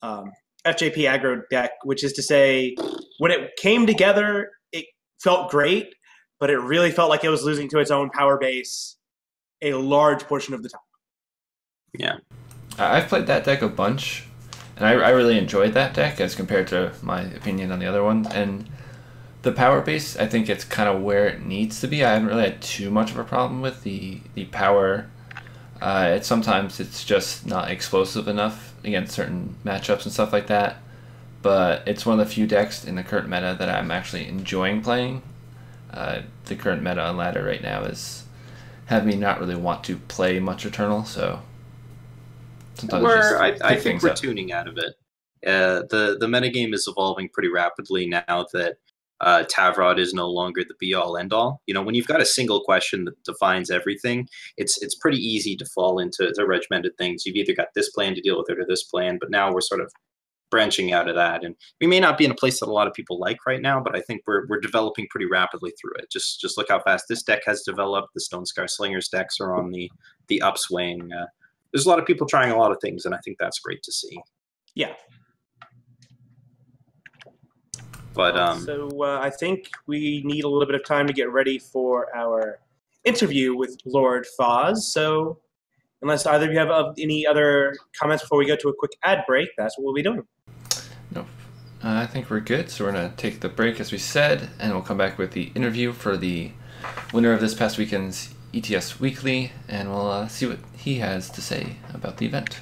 FJP aggro deck, which is to say, when it came together, it felt great, but it really felt like it was losing to its own power base a large portion of the time. Yeah. I've played that deck a bunch, and I really enjoyed that deck as compared to my opinion on the other one. And the power base, I think it's kind of where it needs to be. I haven't really had too much of a problem with the power. Sometimes it's just not explosive enough against certain matchups and stuff like that. But it's one of the few decks in the current meta that I'm actually enjoying playing. The current meta on ladder right now is have me not really want to play much Eternal, so sometimes I think we're tuning out of it. The metagame is evolving pretty rapidly now that Tavrod is no longer the be-all, end-all. You know, when you've got a single question that defines everything, it's pretty easy to fall into regimented things. You've either got this plan to deal with it or this plan, but now we're sort of branching out of that. And we may not be in a place that a lot of people like right now, but I think we're developing pretty rapidly through it. Just look how fast this deck has developed. The Stone Scar Slingers decks are on the upswing. There's a lot of people trying a lot of things, and I think that's great to see. Yeah. But I think we need a little bit of time to get ready for our interview with Lord Foz. So unless either of you have any other comments before we go to a quick ad break, that's what we'll be doing. No. I think we're good, so we're going to take the break as we said, and we'll come back with the interview for the winner of this past weekend's ETS Weekly, and we'll see what he has to say about the event.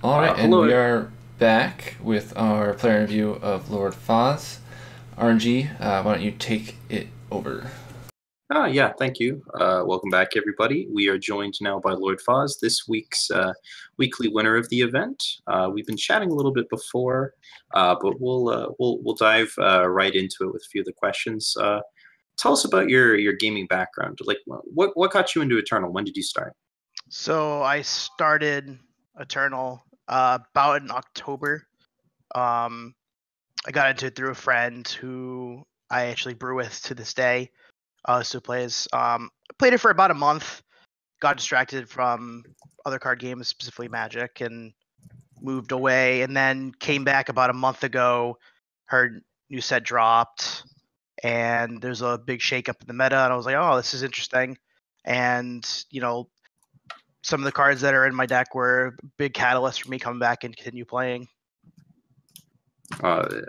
All right, and hello. we are back with our player review of Lord Foz. RNG, why don't you take it over? Yeah, thank you. Welcome back, everybody. We are joined now by Lord Foz, this week's weekly winner of the event. We've been chatting a little bit before, but we'll dive right into it with a few of the questions. Tell us about your gaming background. Like, what got you into Eternal? When did you start? So I started Eternal about in October. I got into it through a friend who I actually brew with to this day. Still plays. I played it for about a month. Got distracted from other card games, specifically Magic, and moved away. And then came back about a month ago. Heard new set dropped, and there's a big shakeup in the meta. And I was like, oh, this is interesting. And some of the cards that are in my deck were a big catalyst for me coming back and continue playing. Do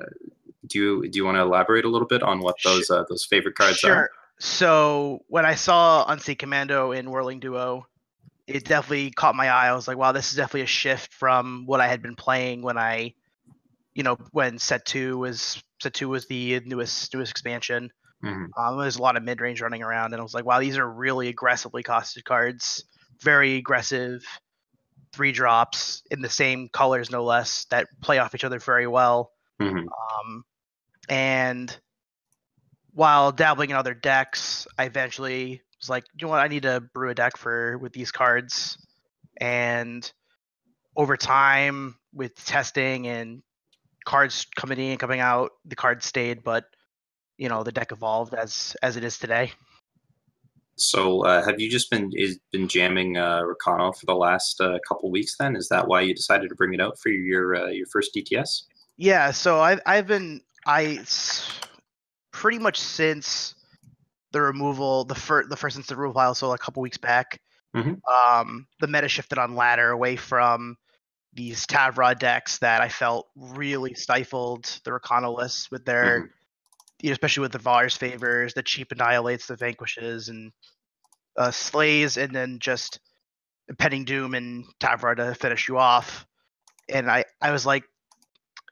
you want to elaborate a little bit on what those favorite cards are? Sure. So when I saw Unseen Commando in Whirling Duo, it definitely caught my eye. I was like, wow, this is definitely a shift from what I had been playing when set two was the newest expansion. Mm-hmm. There's a lot of mid range running around, and I was like, wow, these are really aggressively costed cards. Very aggressive 3-drops in the same colors, no less, that play off each other very well. Mm-hmm. And while dabbling in other decks, I eventually was like, you know what, I need to brew a deck with these cards. And over time, with testing and cards coming in and coming out, the cards stayed, but the deck evolved as it is today. So have you just been jamming rekenner for the last couple weeks? Then is that why you decided to bring it out for your first DTS? Yeah, so I've been pretty much since the removal, the first instance removal pile, so a couple weeks back. Mm-hmm. The meta shifted on ladder away from these Tavrod decks that I felt really stifled the rekenner lists with their, especially with the Var's favors, the cheap annihilates, the vanquishes, and slays, and then just Impending Doom and Tavrod to finish you off. And I was like,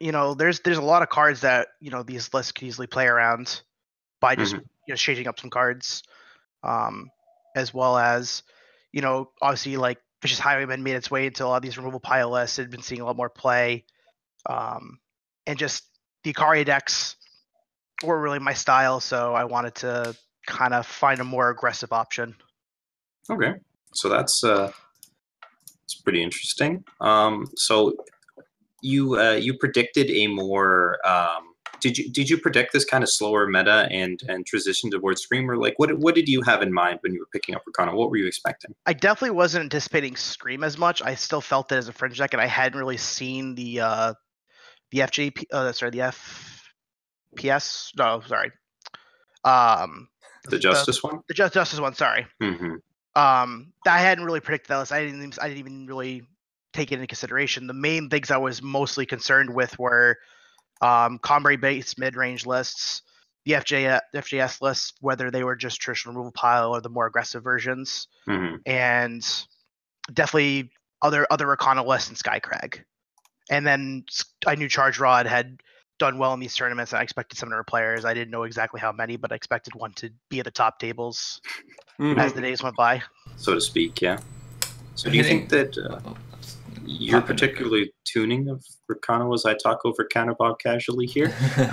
there's a lot of cards that these lists could easily play around by just changing up some cards, as well as obviously like Vicious Highwayman made its way into a lot of these removal pile lists. Had been seeing a lot more play, and just the Ikaria decks were really my style, so I wanted to kind of find a more aggressive option. Okay, so that's pretty interesting. So you predicted a more did you predict this kind of slower meta and transition towards Screamer? Like what did you have in mind when you were picking up rekenner? What were you expecting? I definitely wasn't anticipating Scream as much. I still felt it as a fringe deck, and I hadn't really seen the FJP the FPS. No, sorry. The Justice one? The Justice one, sorry. Mm-hmm. I hadn't really predicted that list. I didn't even really take it into consideration. The main things I was mostly concerned with were combo-based mid-range lists, the FJS lists, whether they were just traditional removal pile or the more aggressive versions, and definitely other rekenner lists and Skycrag. And then I knew Charge Rod had done well in these tournaments, and I expected some number of players. I didn't know exactly how many, but I expected one to be at the top tables as the days went by. So to speak, yeah. So do you think that your particular tuning of rekenner, as I talk over Counterbob casually here,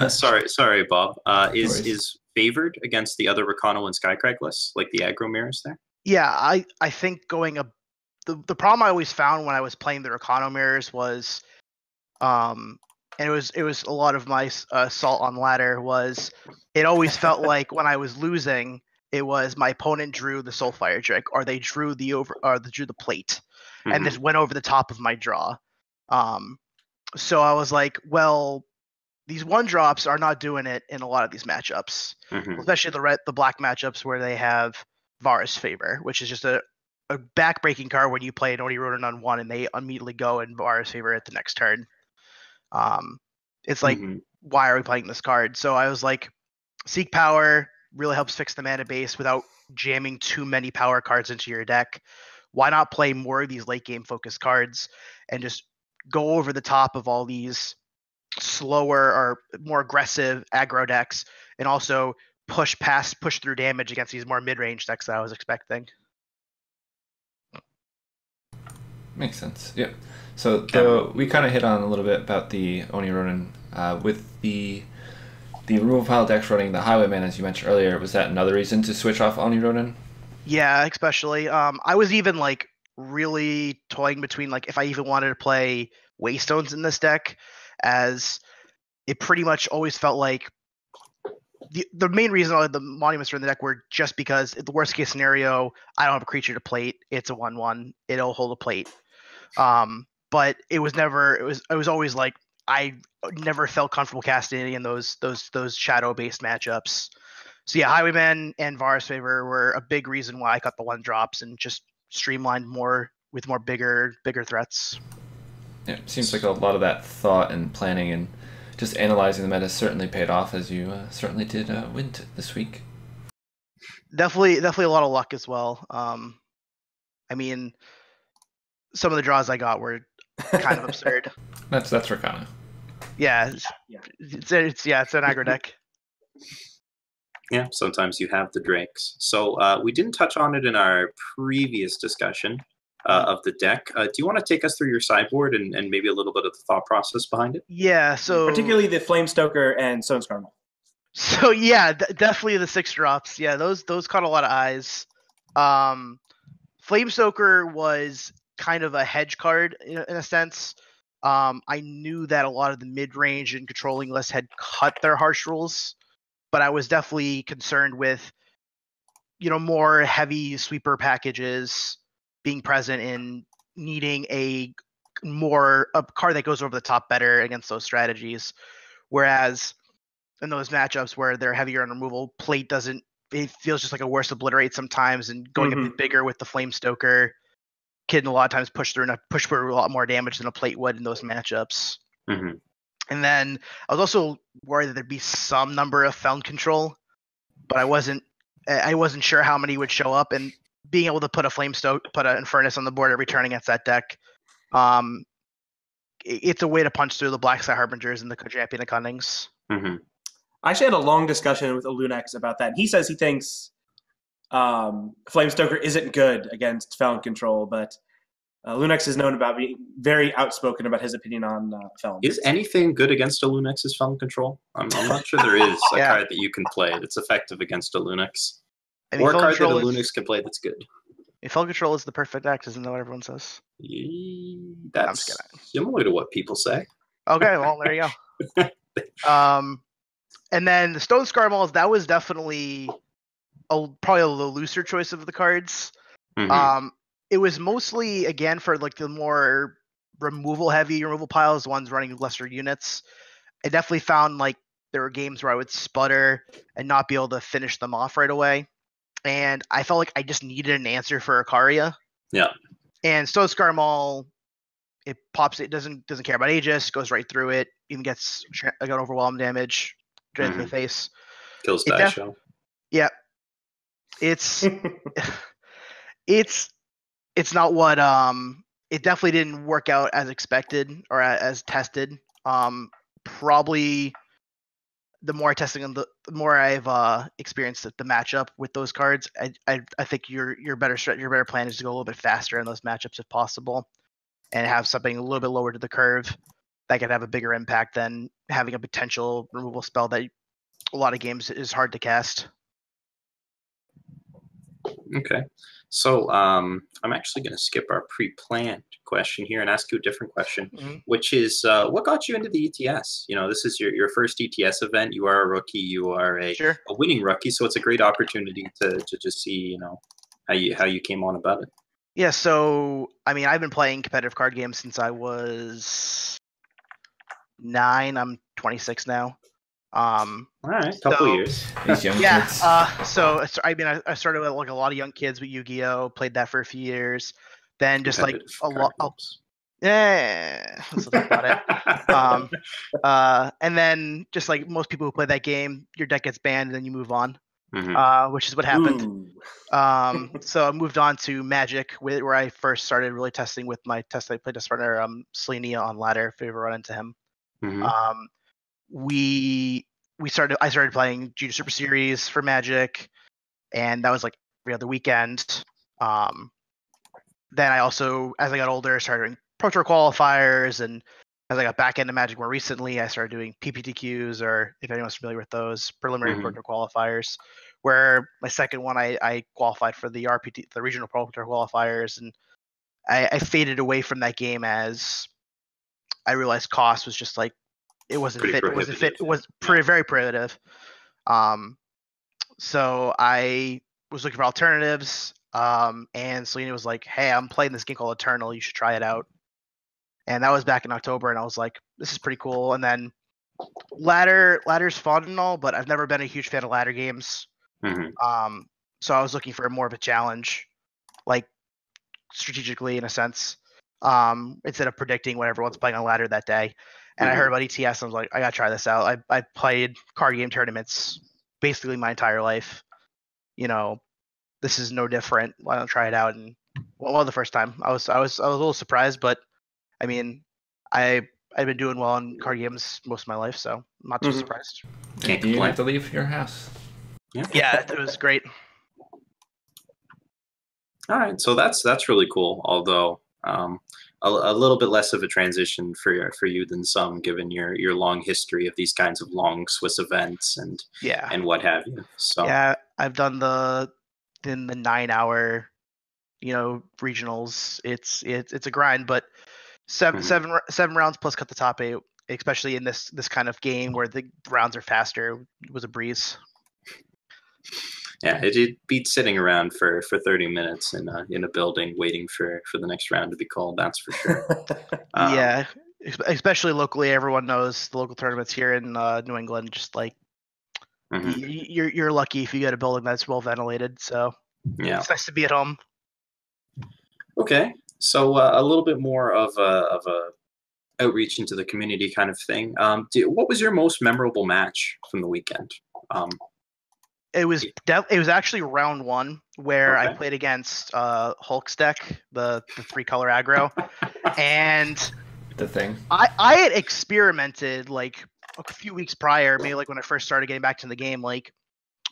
sorry, Bob, is favored against the other rekenner and Skycrag lists, like the aggro mirrors there? Yeah, I think going up, the problem I always found when I was playing the rekenner mirrors was, and it was a lot of my assault on ladder, was it always felt like when I was losing, it was my opponent drew the Soulfire trick, or they drew drew the plate, and this went over the top of my draw. So I was like, well, these 1-drops are not doing it in a lot of these matchups, especially the black matchups where they have Var's favor, which is just a back-breaking card when you play an Oni Ronin on 1 and they immediately go in Var's favor at the next turn. It's like, why are we playing this card? So I was like, Seek Power really helps fix the mana base without jamming too many power cards into your deck. Why not play more of these late game focused cards and just go over the top of all these slower or more aggressive aggro decks, and also push through damage against these more mid-range decks that I was expecting. Makes sense. Yeah. So we kind of hit on a little bit about the Oni Ronin with the removal pile decks running the Highwayman, as you mentioned earlier. Was that another reason to switch off Oni Ronin? Yeah, especially. I was even like really toying between like if I even wanted to play Waystones in this deck, as it pretty much always felt like the main reason all the monuments are in the deck were just because in the worst case scenario, I don't have a creature to plate. It's a 1/1. It'll hold a plate. But it was never. It was always like I never felt comfortable casting any in those shadow based matchups. So yeah, Highwayman and Varus Favor were a big reason why I cut the 1-drops and just streamlined more with more bigger threats. Yeah, it seems like a lot of that thought and planning and just analyzing the meta certainly paid off, as you certainly did win this week. Definitely a lot of luck as well. I mean, some of the draws I got were kind of absurd. That's Rakana. Yeah, it's an aggro deck. Yeah, sometimes you have the Drakes. So we didn't touch on it in our previous discussion of the deck. Do you want to take us through your sideboard and maybe a little bit of the thought process behind it? Yeah, so particularly the Flamestoker and Stone's Caramel. So yeah, definitely the 6-drops. Yeah, those caught a lot of eyes. Flamestoker was kind of a hedge card in a sense. I knew that a lot of the mid-range and controlling lists had cut their harsh rules, but I was definitely concerned with, more heavy sweeper packages being present in needing a card that goes over the top better against those strategies. Whereas in those matchups where they're heavier on removal, plate it feels just like a worse obliterate sometimes, and going a bit bigger with the Flamestoker can a lot of times push for a lot more damage than a plate would in those matchups. Mm-hmm. And then I was also worried that there'd be some number of Feln Control, but I wasn't sure how many would show up, and being able to put a put an Infernus on the board every turn against that deck, it's a way to punch through the Black Sky Harbingers and the Champion of Cunnings. Mm-hmm. I actually had a long discussion with Lunex about that. He says he thinks Flamestoker isn't good against Felon Control, but Lunex is known about being very outspoken about his opinion on Felon. Is anything good against a Lunex's Felon Control? I'm not sure there is a card that you can play that's effective against a Lunex. Or a card that a Lunex can play that's good. Felon Control is the perfect act, isn't that what everyone says? That's similar to what people say. Okay, well, there you go. And then the Stone Scarmalls, that was definitely probably a little looser choice of the cards. Mm-hmm. It was mostly, again, for like the more removal-heavy removal piles, ones running lesser units. I definitely found like there were games where I would sputter and not be able to finish them off right away. And I felt like I just needed an answer for Ikaria. Yeah. And Stone Scarmal, it pops, it doesn't care about Aegis, goes right through it, even gets overwhelm damage. Straight to the face. Kills Daisho. Yeah. It's not what it definitely didn't work out as expected or as tested. Probably the more testing and the more I've experienced the matchup with those cards, I think your better plan is to go a little bit faster in those matchups if possible, and have something a little bit lower to the curve that could have a bigger impact than having a potential removal spell that a lot of games is hard to cast. Okay. So I'm actually going to skip our pre-planned question here and ask you a different question, which is what got you into the ETS? This is your first ETS event. You are a rookie. You are a winning rookie. So it's a great opportunity to just see, how you came on about it. Yeah. So, I mean, I've been playing competitive card games since I was 9. I'm 26 now. All right, couple years. These young kids. So I mean, I started with like a lot of young kids with Yu-Gi-Oh. Played that for a few years. Then just like a lot. Yeah, let's think about it. And then just like most people who play that game, your deck gets banned and then you move on. which is what happened. Ooh. So I moved on to Magic, where I first started really testing with my playtest partner, Selenia on ladder. If you ever run into him, I started playing Junior Super Series for Magic, and that was like every other weekend. Then I also, as I got older, started doing Pro Tour qualifiers, and as I got back into Magic more recently, I started doing PPTQs, or if anyone's familiar with those, preliminary Pro Tour qualifiers. Where my second one, I qualified for the RPT, the regional Pro Tour qualifiers, and I faded away from that game as I realized cost was just like it wasn't fit. It wasn't fit. It was very prohibitive. So I was looking for alternatives. And Selena was like, "Hey, I'm playing this game called Eternal. You should try it out." And that was back in October, and I was like, "This is pretty cool." And then ladder's fun and all, but I've never been a huge fan of ladder games. So I was looking for more of a challenge, like strategically in a sense, instead of predicting what everyone's playing on ladder that day. And I heard about ETS, and I was like, I gotta try this out. I played card game tournaments basically my entire life. This is no different. Why don't I try it out? And well, the first time I was a little surprised, but I mean, I've been doing well in card games most of my life, so I'm not too surprised. Do you have to leave your house? Yeah, it was great. All right, so that's really cool. Although a little bit less of a transition for you than some, given your long history of these kinds of long Swiss events and what have you. So yeah, I've done the 9-hour, regionals. It's a grind, but seven rounds plus cut the top 8, especially in this kind of game where the rounds are faster, was a breeze. Yeah, it beats sitting around for 30 minutes in a building waiting for the next round to be called. That's for sure. Yeah, especially locally, everyone knows the local tournaments here in New England. Just like you're lucky if you get a building that's well ventilated. So yeah, it's nice to be at home. Okay, so a little bit more of a outreach into the community kind of thing. What was your most memorable match from the weekend? It was actually round 1 where I played against Hulk's deck, the 3-color aggro, and the thing. I had experimented like a few weeks prior, maybe like when I first started getting back to the game. Like,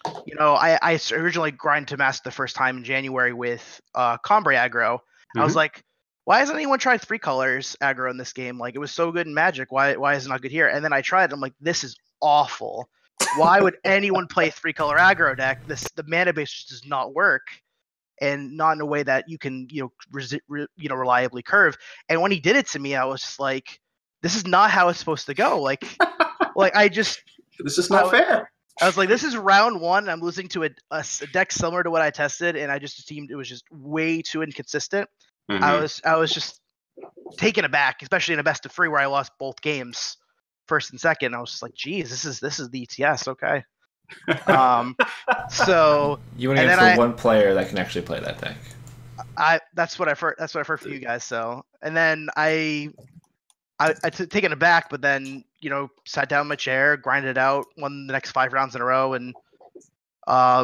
I originally grinded to master the first time in January with Combray aggro. I was like, why hasn't anyone tried 3 colors aggro in this game? Like, it was so good in Magic. Why is it not good here? And then I tried it. I'm like, this is awful. Why would anyone play 3-color aggro deck? The mana base just does not work, and not in a way that you can reliably curve. And when he did it to me, I was just like, this is not how it's supposed to go. Like this is not fair. I was like, this is round 1. I'm losing to a deck similar to what I tested, and I just assumed it was just way too inconsistent. I was just taken aback, especially in a best of 3 where I lost both games, first and second. I was just like, geez, this is the ETS, okay. So you want to get for one player that can actually play that deck. That's what I've heard. That's what I've heard from you guys. So, and then I taken aback, but then sat down in my chair, grinded it out, won the next 5 rounds in a row, and I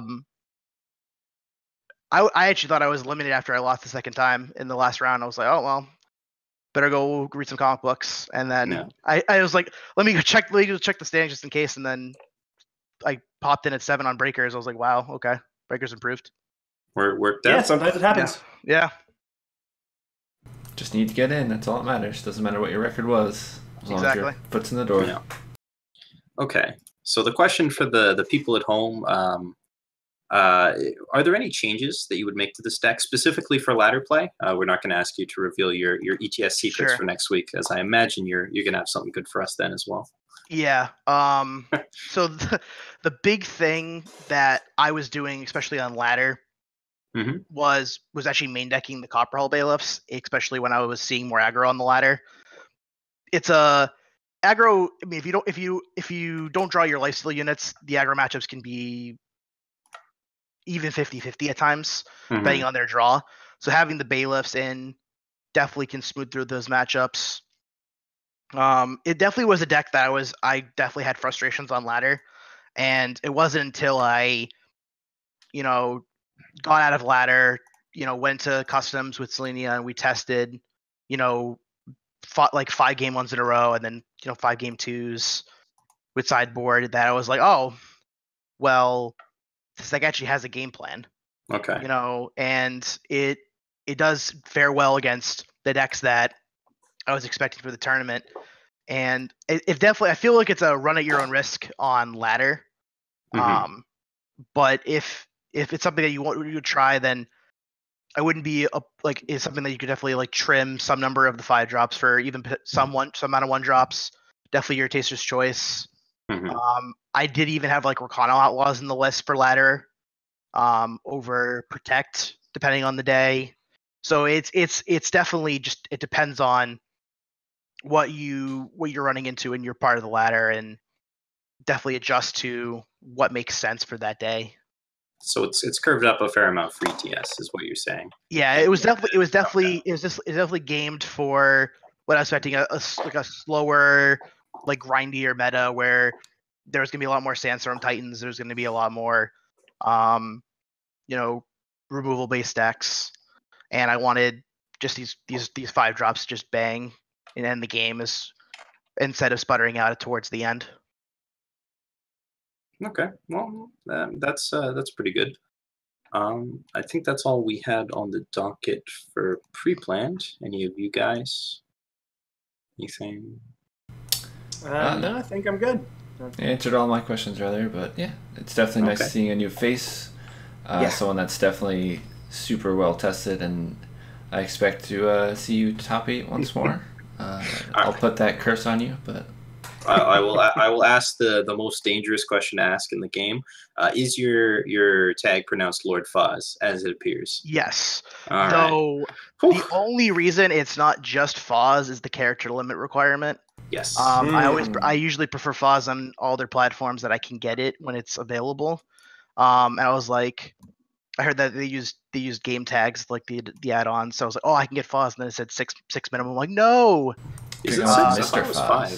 actually thought I was eliminated after I lost the second time in the last round. I was like, oh well, better go read some comic books. And then I was like, let me go check the standings just in case. And then I popped in at 7 on breakers. I was like, wow, okay, breakers improved. Worked out. Yeah, sometimes it happens. Yeah. Just need to get in. That's all that matters. Doesn't matter what your record was. As long as your foot's in the door. Yeah. Okay. So the question for the people at home, are there any changes that you would make to this deck specifically for ladder play? We're not going to ask you to reveal your ETS secrets for next week, as I imagine you're going to have something good for us then as well. Yeah. So the big thing that I was doing, especially on ladder, was actually main decking the Copper Hull Bailiffs, especially when I was seeing more aggro on the ladder. It's a aggro. I mean, if you don't draw your lifesteal units, the aggro matchups can be even 50-50 at times, depending on their draw. So having the Bailiffs in definitely can smooth through those matchups. It definitely was a deck that I definitely had frustrations on ladder, and it wasn't until I got out of ladder, went to customs with Selenia, and we tested, fought like 5 game ones in a row, and then 5 game twos with sideboard. That I was like, oh, well, this deck actually has a game plan. Okay. And it does fare well against the decks that I was expecting for the tournament. And it definitely, I feel like it's a run at your own risk on ladder. Mm-hmm. But if it's something that you want to try, then I wouldn't be it's something that you could definitely like trim some number of the 5 drops for even some amount of 1 drops. Definitely your taster's choice. Mm-hmm. I did even have like Recano Outlaws in the list for ladder, over Protect, depending on the day. So it's definitely just, it depends on what you're running into in your part of the ladder, and definitely adjust to what makes sense for that day. So it's curved up a fair amount for ETS, is what you're saying. Yeah, it was definitely gamed for what I was expecting, a slower, like grindier meta where there's gonna be a lot more Sandstorm Titans. There's gonna be a lot more, removal based decks, and I wanted just these 5 drops just bang and end the game instead of sputtering out towards the end. Okay, well, that's pretty good. I think that's all we had on the docket for pre-planned. Any of you guys? Anything? No, I think I'm good. I answered all my questions earlier, but yeah, it's definitely nice seeing a new face. Someone that's definitely super well tested, and I expect to see you top 8 once more. I'll put that curse on you, but I will ask the most dangerous question to ask in the game. Is your tag pronounced Lord Fuzz, as it appears? Yes. All Though right. The only reason it's not just Foz is the character limit requirement. Yes. I usually prefer Foz on all their platforms that I can get it when it's available. And I was like, I heard that they used game tags like the add-on, so I was like, oh, I can get Foz, and then it said six minimum. I'm like, no. Is it 6? I thought it was 5.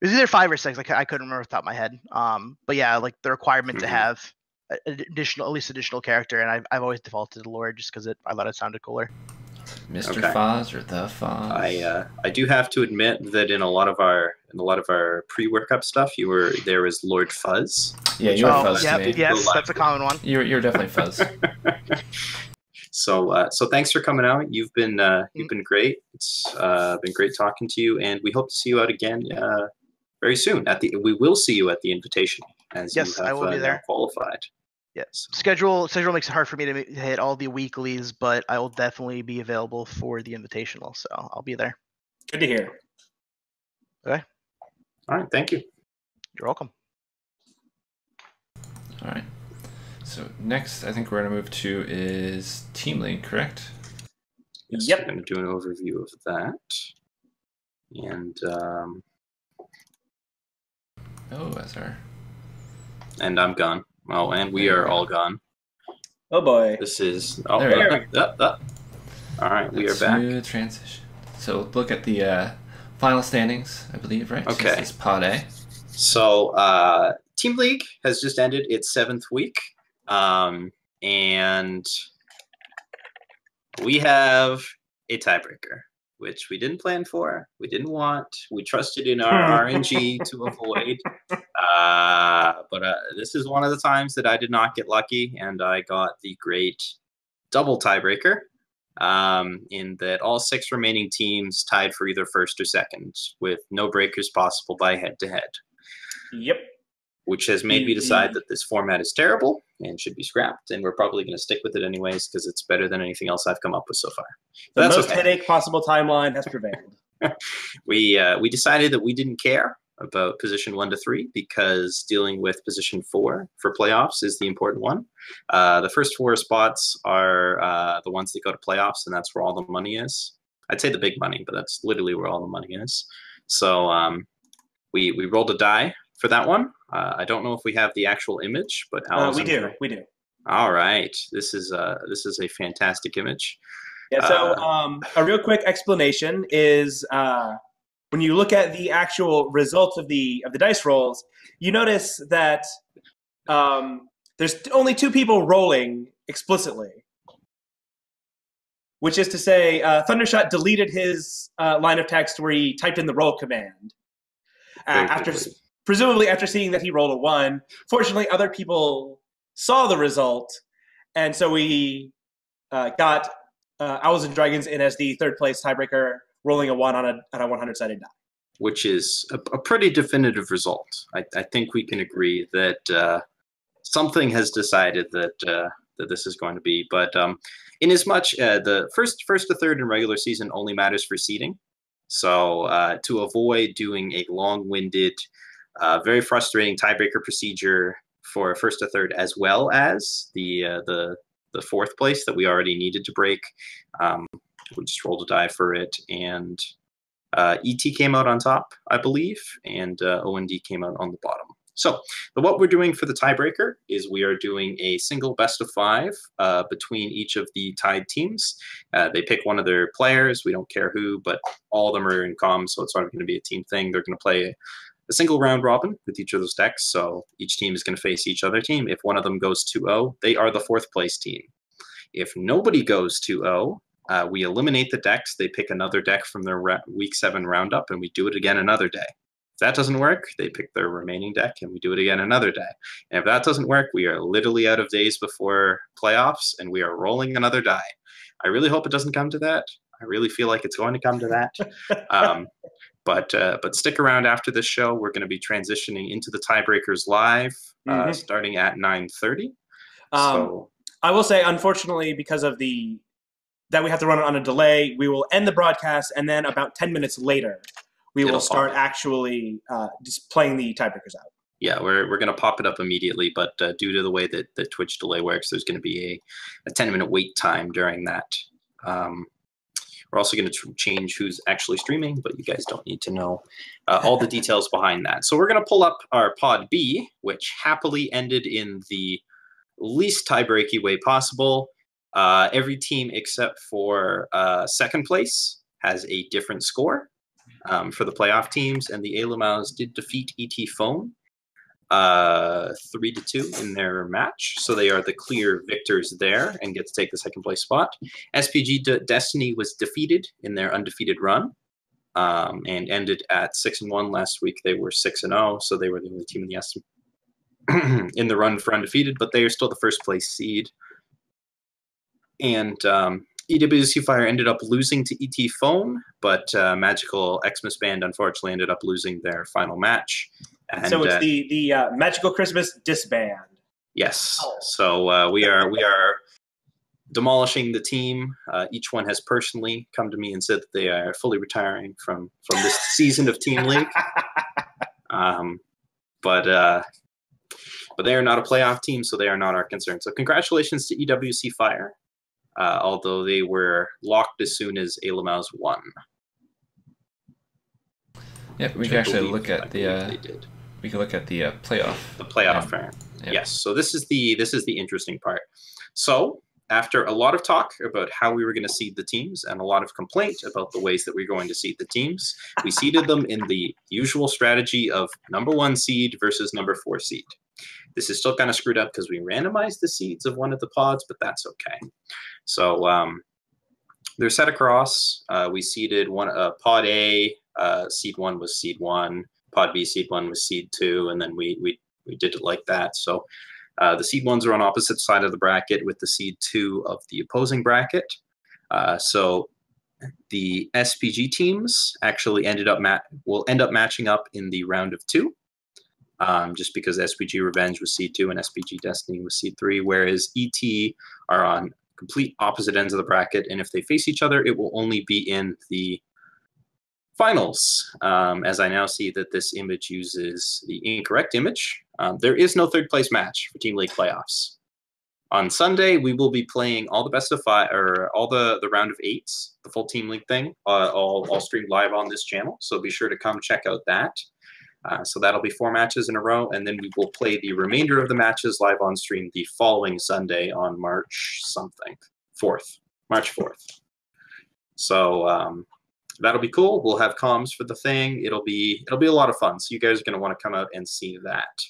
It was either 5 or 6. I couldn't remember off the top of my head. But yeah, like the requirement to have at least additional character, and I've always defaulted to Lord just because I thought it sounded cooler. Mr. Foz or the Foz? I do have to admit that in a lot of our pre-workup stuff, there was Lord Fuzz. Yeah, you were Fuzz to me. Yes, that's a common one. You're definitely Fuzz. So thanks for coming out. You've been great. It's been great talking to you, and we hope to see you out again very soon. We will see you at the Invitational, as you have I will be there. Qualified. Yes. Schedule makes it hard for me to hit all the weeklies, but I will definitely be available for the Invitational, so I'll be there. Good to hear. Okay. All right. Thank you. You're welcome. All right. So next, I think we're going to move to is Team League, correct? Yes, Yep. We're going to do an overview of that. And and I'm gone. Oh, and we are all gone. Oh boy. This is All right, we are back. Smooth transition. So look at the final standings, I believe, right? Okay. So this is Pod A. So Team League has just ended its 7th week, and we have a tiebreaker, which we didn't plan for, we didn't want, we trusted in our RNG to avoid. But this is one of the times that I did not get lucky, and I got the great double tiebreaker, in that all 6 remaining teams tied for either first or second, with no breakers possible by head-to-head. Yep. Which has made me decide that this format is terrible and should be scrapped, and we're probably going to stick with it anyways because it's better than anything else I've come up with so far. The most headache possible timeline has prevailed. We decided that we didn't care about position 1 to 3 because dealing with position 4 for playoffs is the important one. The first 4 spots are the ones that go to playoffs, and that's where all the money is. I'd say the big money, but that's literally where all the money is. So we rolled a die for that one. I don't know if we have the actual image, but we do. All right, this is a fantastic image. Yeah. So a real quick explanation is when you look at the actual results of the dice rolls, you notice that there's only 2 people rolling explicitly, which is to say Thundershot deleted his line of text where he typed in the roll command presumably after seeing that he rolled a 1. Fortunately, other people saw the result, and so we got Owls and Dragons in as the 3rd place tiebreaker, rolling a 1 on a 100-sided die. Which is a pretty definitive result. I think we can agree that something has decided that this is going to be. But in as much the first to third in regular season only matters for seeding. So to avoid doing a long-winded, very frustrating tiebreaker procedure for first to third, as well as the 4th place that we already needed to break, we just rolled a die for it, and ET came out on top, I believe, and OND came out on the bottom. So what we're doing for the tiebreaker is we are doing a single best of 5 between each of the tied teams. They pick one of their players. We don't care who, but all of them are in comms, so it's sort of going to be a team thing. They're going to play a single round robin with each of those decks, so each team is going to face each other team. If one of them goes 2-0, they are the 4th place team. If nobody goes 2-0, we eliminate the decks. They pick another deck from their week 7 roundup, and we do it again another day. If that doesn't work, they pick their remaining deck, and we do it again another day. And if that doesn't work, we are literally out of days before playoffs, and we are rolling another die. I really hope it doesn't come to that. I really feel like it's going to come to that. But stick around after this show. We're going to be transitioning into the tiebreakers live, starting at 9:30. So I will say, unfortunately, because of that we have to run it on a delay, we will end the broadcast, and then about 10 minutes later, we will start actually just playing the tiebreakers out. Yeah, we're going to pop it up immediately, but due to the way that the Twitch delay works, there's going to be a 10-minute wait time during that. We're also going to change who's actually streaming, but you guys don't need to know all the details behind that. So we're going to pull up our Pod B, which happily ended in the least tie-breaky way possible. Every team except for 2nd place has a different score for the playoff teams, and the Alamaus did defeat ET Phone 3-2 in their match, so they are the clear victors there and get to take the 2nd place spot. SPG Destiny was defeated in their undefeated run and ended at 6-1 last week. They were 6-0, so they were the only team in the in the run for undefeated, but they are still the 1st place seed. And EWC Fire ended up losing to ET Phone, but Magical Xmas Band unfortunately ended up losing their final match. And, so it's the Magical Christmas disband. Yes. So we are demolishing the team. Each one has personally come to me and said that they are fully retiring from this season of Team League. But they are not a playoff team, so they are not our concern. So congratulations to EWC Fire, although they were locked as soon as Alamaus won. Yeah, we can actually look at the. We can look at the playoff. The playoff round. Yeah. Yes. So this is the interesting part. So after a lot of talk about how we were going to seed the teams and a lot of complaint about the ways that we're going to seed the teams, we seeded them in the usual strategy of number 1 seed versus number 4 seed. This is still kind of screwed up because we randomized the seeds of one of the pods, but that's okay. So they're set across. We seeded pod A. Seed 1 was seed 1. Pod B seed 1 was seed 2, and then we did it like that. So the seed 1s are on opposite side of the bracket with the seed 2 of the opposing bracket. So the SPG teams actually will end up matching up in the round of 2, just because SPG Revenge was seed 2 and SPG Destiny was seed 3, whereas ET are on complete opposite ends of the bracket, and if they face each other, it will only be in the finals, as I now see that this image uses the incorrect image. There is no 3rd place match for Team League playoffs. On Sunday, we will be playing all the best of 5, or all the round of 8s, the full Team League thing, all streamed live on this channel. So be sure to come check out that. So that'll be 4 matches in a row, and then we will play the remainder of the matches live on stream the following Sunday on March 4th. So that'll be cool. We'll have comms for the thing. It'll be a lot of fun. So you guys are going to want to come out and see that.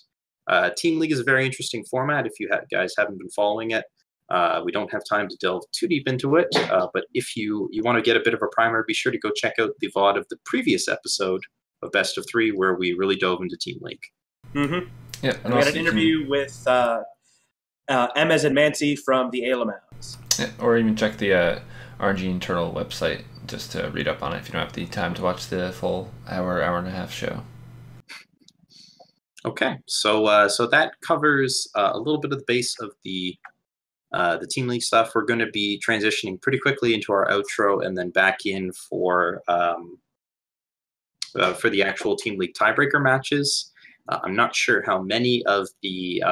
Team League is a very interesting format if you guys haven't been following it. We don't have time to delve too deep into it, but if you want to get a bit of a primer, be sure to go check out the VOD of the previous episode of Best of 3, where we really dove into Team League. Mm-hmm. Yeah, and we had an interview with M as in Mancy from the ALMs. Yeah, or even check the RNGEternal website just to read up on it if you don't have the time to watch the full hour and a half show. Okay, so so that covers a little bit of the base of the Team League stuff. We're going to be transitioning pretty quickly into our outro and then back in for the actual Team League tiebreaker matches. I'm not sure how many of the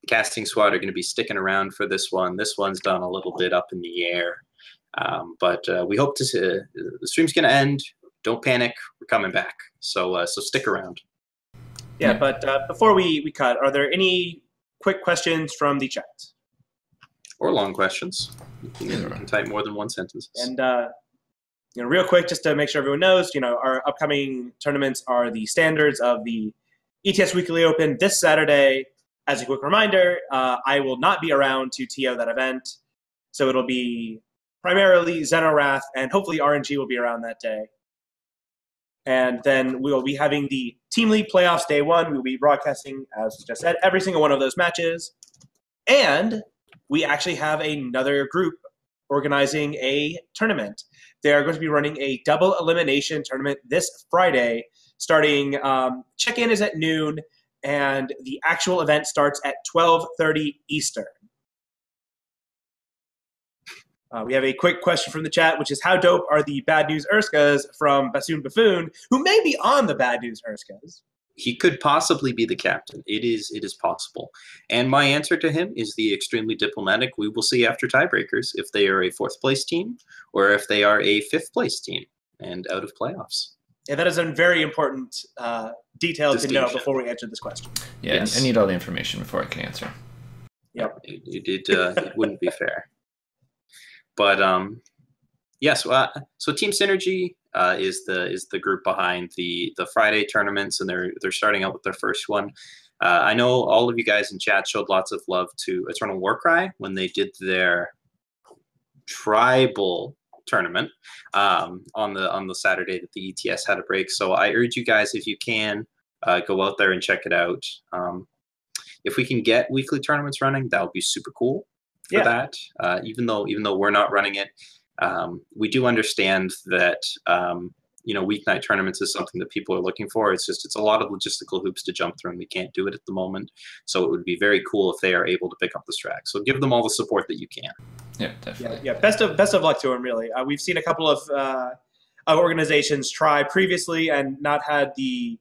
casting squad are going to be sticking around for this one. This one's done a little bit up in the air, but we hope to. The stream's going to end. Don't panic. We're coming back. So so stick around. Yeah, but before we cut, are there any quick questions from the chat? Or long questions. You can type more than one sentence. And real quick, just to make sure everyone knows, our upcoming tournaments are the standards of the ETS Weekly Open this Saturday. As a quick reminder, I will not be around to TO that event, so it'll be primarily Xenorath, and hopefully RNG will be around that day. And then we will be having the Team League Playoffs Day 1. We will be broadcasting, as just said, every single one of those matches. And we actually have another group organizing a tournament. They are going to be running a double elimination tournament this Friday, starting, check-in is at noon, and the actual event starts at 12:30 Eastern. We have a quick question from the chat, which is how dope are the Bad News Urskas from Bassoon Buffoon, who may be on the Bad News Urskas? He could possibly be the captain. It is possible. And my answer to him is the extremely diplomatic. We will see after tiebreakers if they are a 4th place team or if they are a 5th place team and out of playoffs. Yeah, that is a very important detail to know before we answer this question. Yeah, yes. I need all the information before I can answer. Yep. It wouldn't be fair. But yes, so Team Synergy is the group behind the Friday tournaments, and they're starting out with their first one. I know all of you guys in chat showed lots of love to Eternal Warcry when they did their tribal tournament on the Saturday that the ETS had a break. So I urge you guys, if you can, go out there and check it out. If we can get weekly tournaments running, that would be super cool for that. Even though we're not running it, we do understand that weeknight tournaments is something that people are looking for. It's a lot of logistical hoops to jump through, and we can't do it at the moment. So it would be very cool if they are able to pick up this track. So give them all the support that you can. Yeah, definitely. Yeah. Best of luck to them. Really, we've seen a couple of organizations try previously and not had the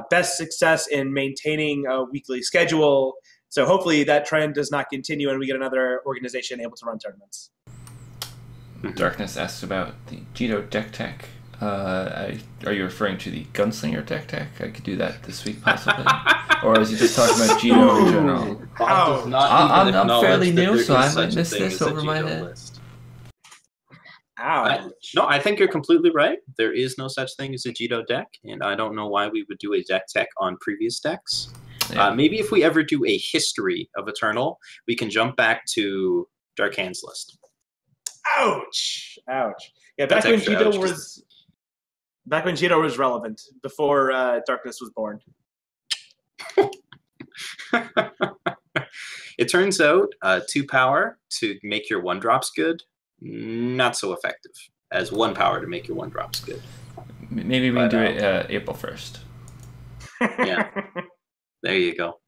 best success in maintaining a weekly schedule. So hopefully that trend does not continue, and we get another organization able to run tournaments. Darkness asks about the Jito deck tech. Are you referring to the Gunslinger deck tech? I could do that this week, possibly. Or is he just talking about Jito in general? I'm fairly new, so I might miss this over my head. No, I think you're completely right. There is no such thing as a Jito deck, and I don't know why we would do a deck tech on previous decks. Yeah. Maybe if we ever do a history of Eternal, we can jump back to Dark Hand's list. Ouch! Yeah, back when Jito was relevant, before Darkness was born. It turns out 2 power to make your 1-drops good, not so effective as 1 power to make your 1-drops good. Maybe we can do it April 1st. Yeah. There you go.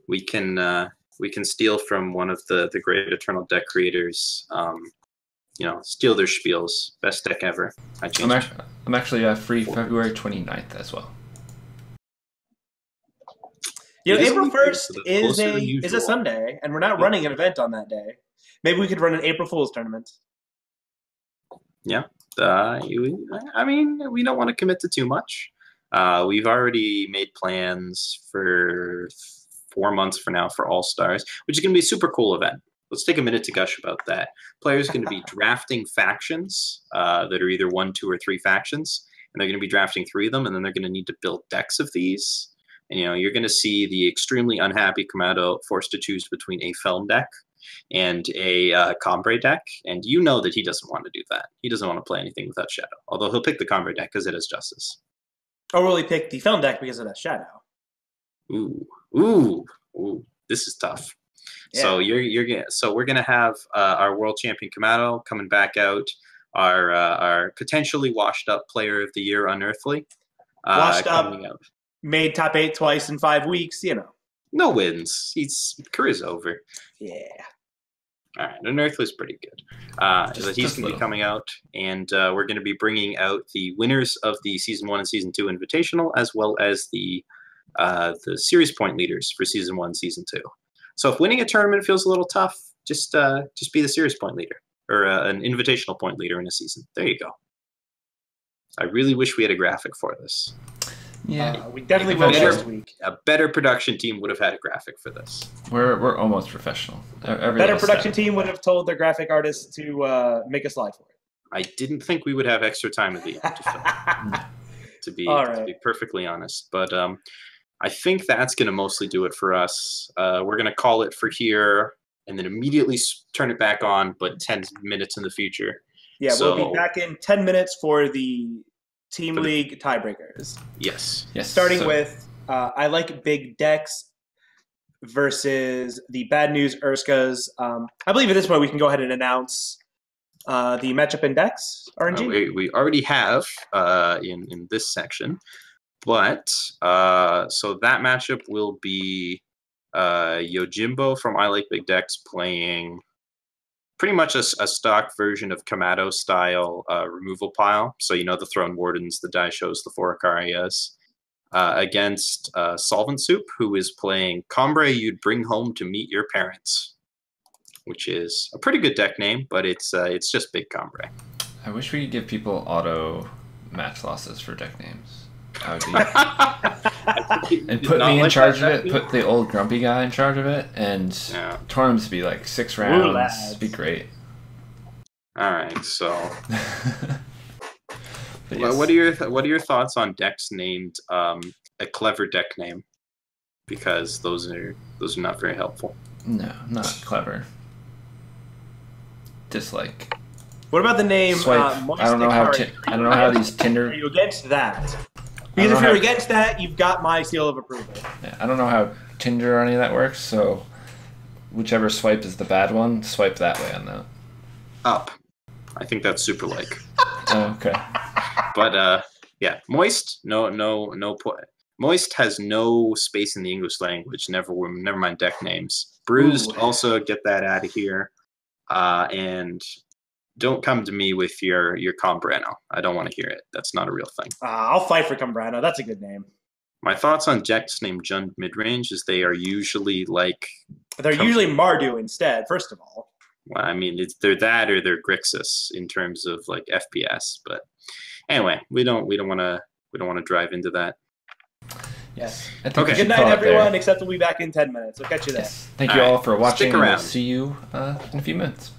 We can steal from one of the great Eternal deck creators. Steal their spiels. Best deck ever. I'm actually free February 29th as well. April 1st is a Sunday, and we're not running an event on that day. Maybe we could run an April Fool's tournament. Yeah. We don't want to commit to too much. We've already made plans for 4 months for now for All-Stars, which is going to be a super cool event. Let's take a minute to gush about that. Players are going to be drafting factions that are either 1, 2, or 3 factions, and they're going to be drafting 3 of them, and then they're going to need to build decks of these. And, you're going to see the extremely unhappy Kamado forced to choose between a Felm deck and a Combre deck. And you know that he doesn't want to do that. He doesn't want to play anything without Shadow. Although he'll pick the Combre deck because it has Justice. Or will he pick the Felm deck because of that Shadow? Ooh. This is tough. Yeah. So we're gonna have our world champion Kamado coming back out. Our potentially washed up player of the year, Unearthly. Washed up, made top 8 twice in 5 weeks. No wins. His career's over. Yeah. All right, Unearthly's pretty good. He's going to be coming out, and we're going to be bringing out the winners of the Season 1 and Season 2 Invitational, as well as the series point leaders for Season 1 Season 2. So if winning a tournament feels a little tough, just be the series point leader, or an invitational point leader in a season. There you go. I really wish we had a graphic for this. Yeah, we definitely will next week. A better production team would have had a graphic for this. We're almost professional. A better production team would have told their graphic artists to make a slide for it. I didn't think we would have extra time at the end to film. to be perfectly honest, but I think that's going to mostly do it for us. We're going to call it for here, and then immediately turn it back on, but 10 minutes in the future. Yeah, we'll be back in 10 minutes for the Team League tiebreakers. Yes. Starting with I like big decks versus the bad news Urskas. I believe at this point we can go ahead and announce the matchup in decks, RNG. We already have in this section, but so that matchup will be Yojimbo from I Like Big Decks playing pretty much a stock version of Kamado style removal pile. So the Throne Wardens, the Daishos, the 4 Ikarias, against Solvent Soup, who is playing Combre You'd Bring Home to Meet Your Parents, which is a pretty good deck name, but it's just big Combre. I wish we could give people auto match losses for deck names. That would be... and put me in charge of it. Put the old grumpy guy in charge of it, and tournaments be like 6 rounds. It'd be great. All right, so yes. What are your thoughts on decks named a clever deck name? Because those are not very helpful. No, not clever. Dislike. What about the name? Swipe. I don't know how these Tinder. Are you against that? Because if you're against that, you've got my seal of approval. Yeah, I don't know how Tinder or any of that works, so whichever swipe is the bad one, swipe that way on that. Up. I think that's super like. Okay. But yeah, moist. No. Moist has no space in the English language. Never mind deck names. Bruised. Ooh. Also get that out of here. And don't come to me with your Combrano. I don't want to hear it. That's not a real thing. I'll fight for Combrano. That's a good name. My thoughts on decks named Jund Midrange is they are usually like... They're usually Mardu instead, first of all. Well, I mean, they're that or they're Grixis in terms of like FPS. But anyway, we don't want to drive into that. Yes. Okay. Good night, everyone. Except we'll be back in 10 minutes. We'll catch you there. Yes. Thank you all for watching. Stick around. We'll see you in a few minutes.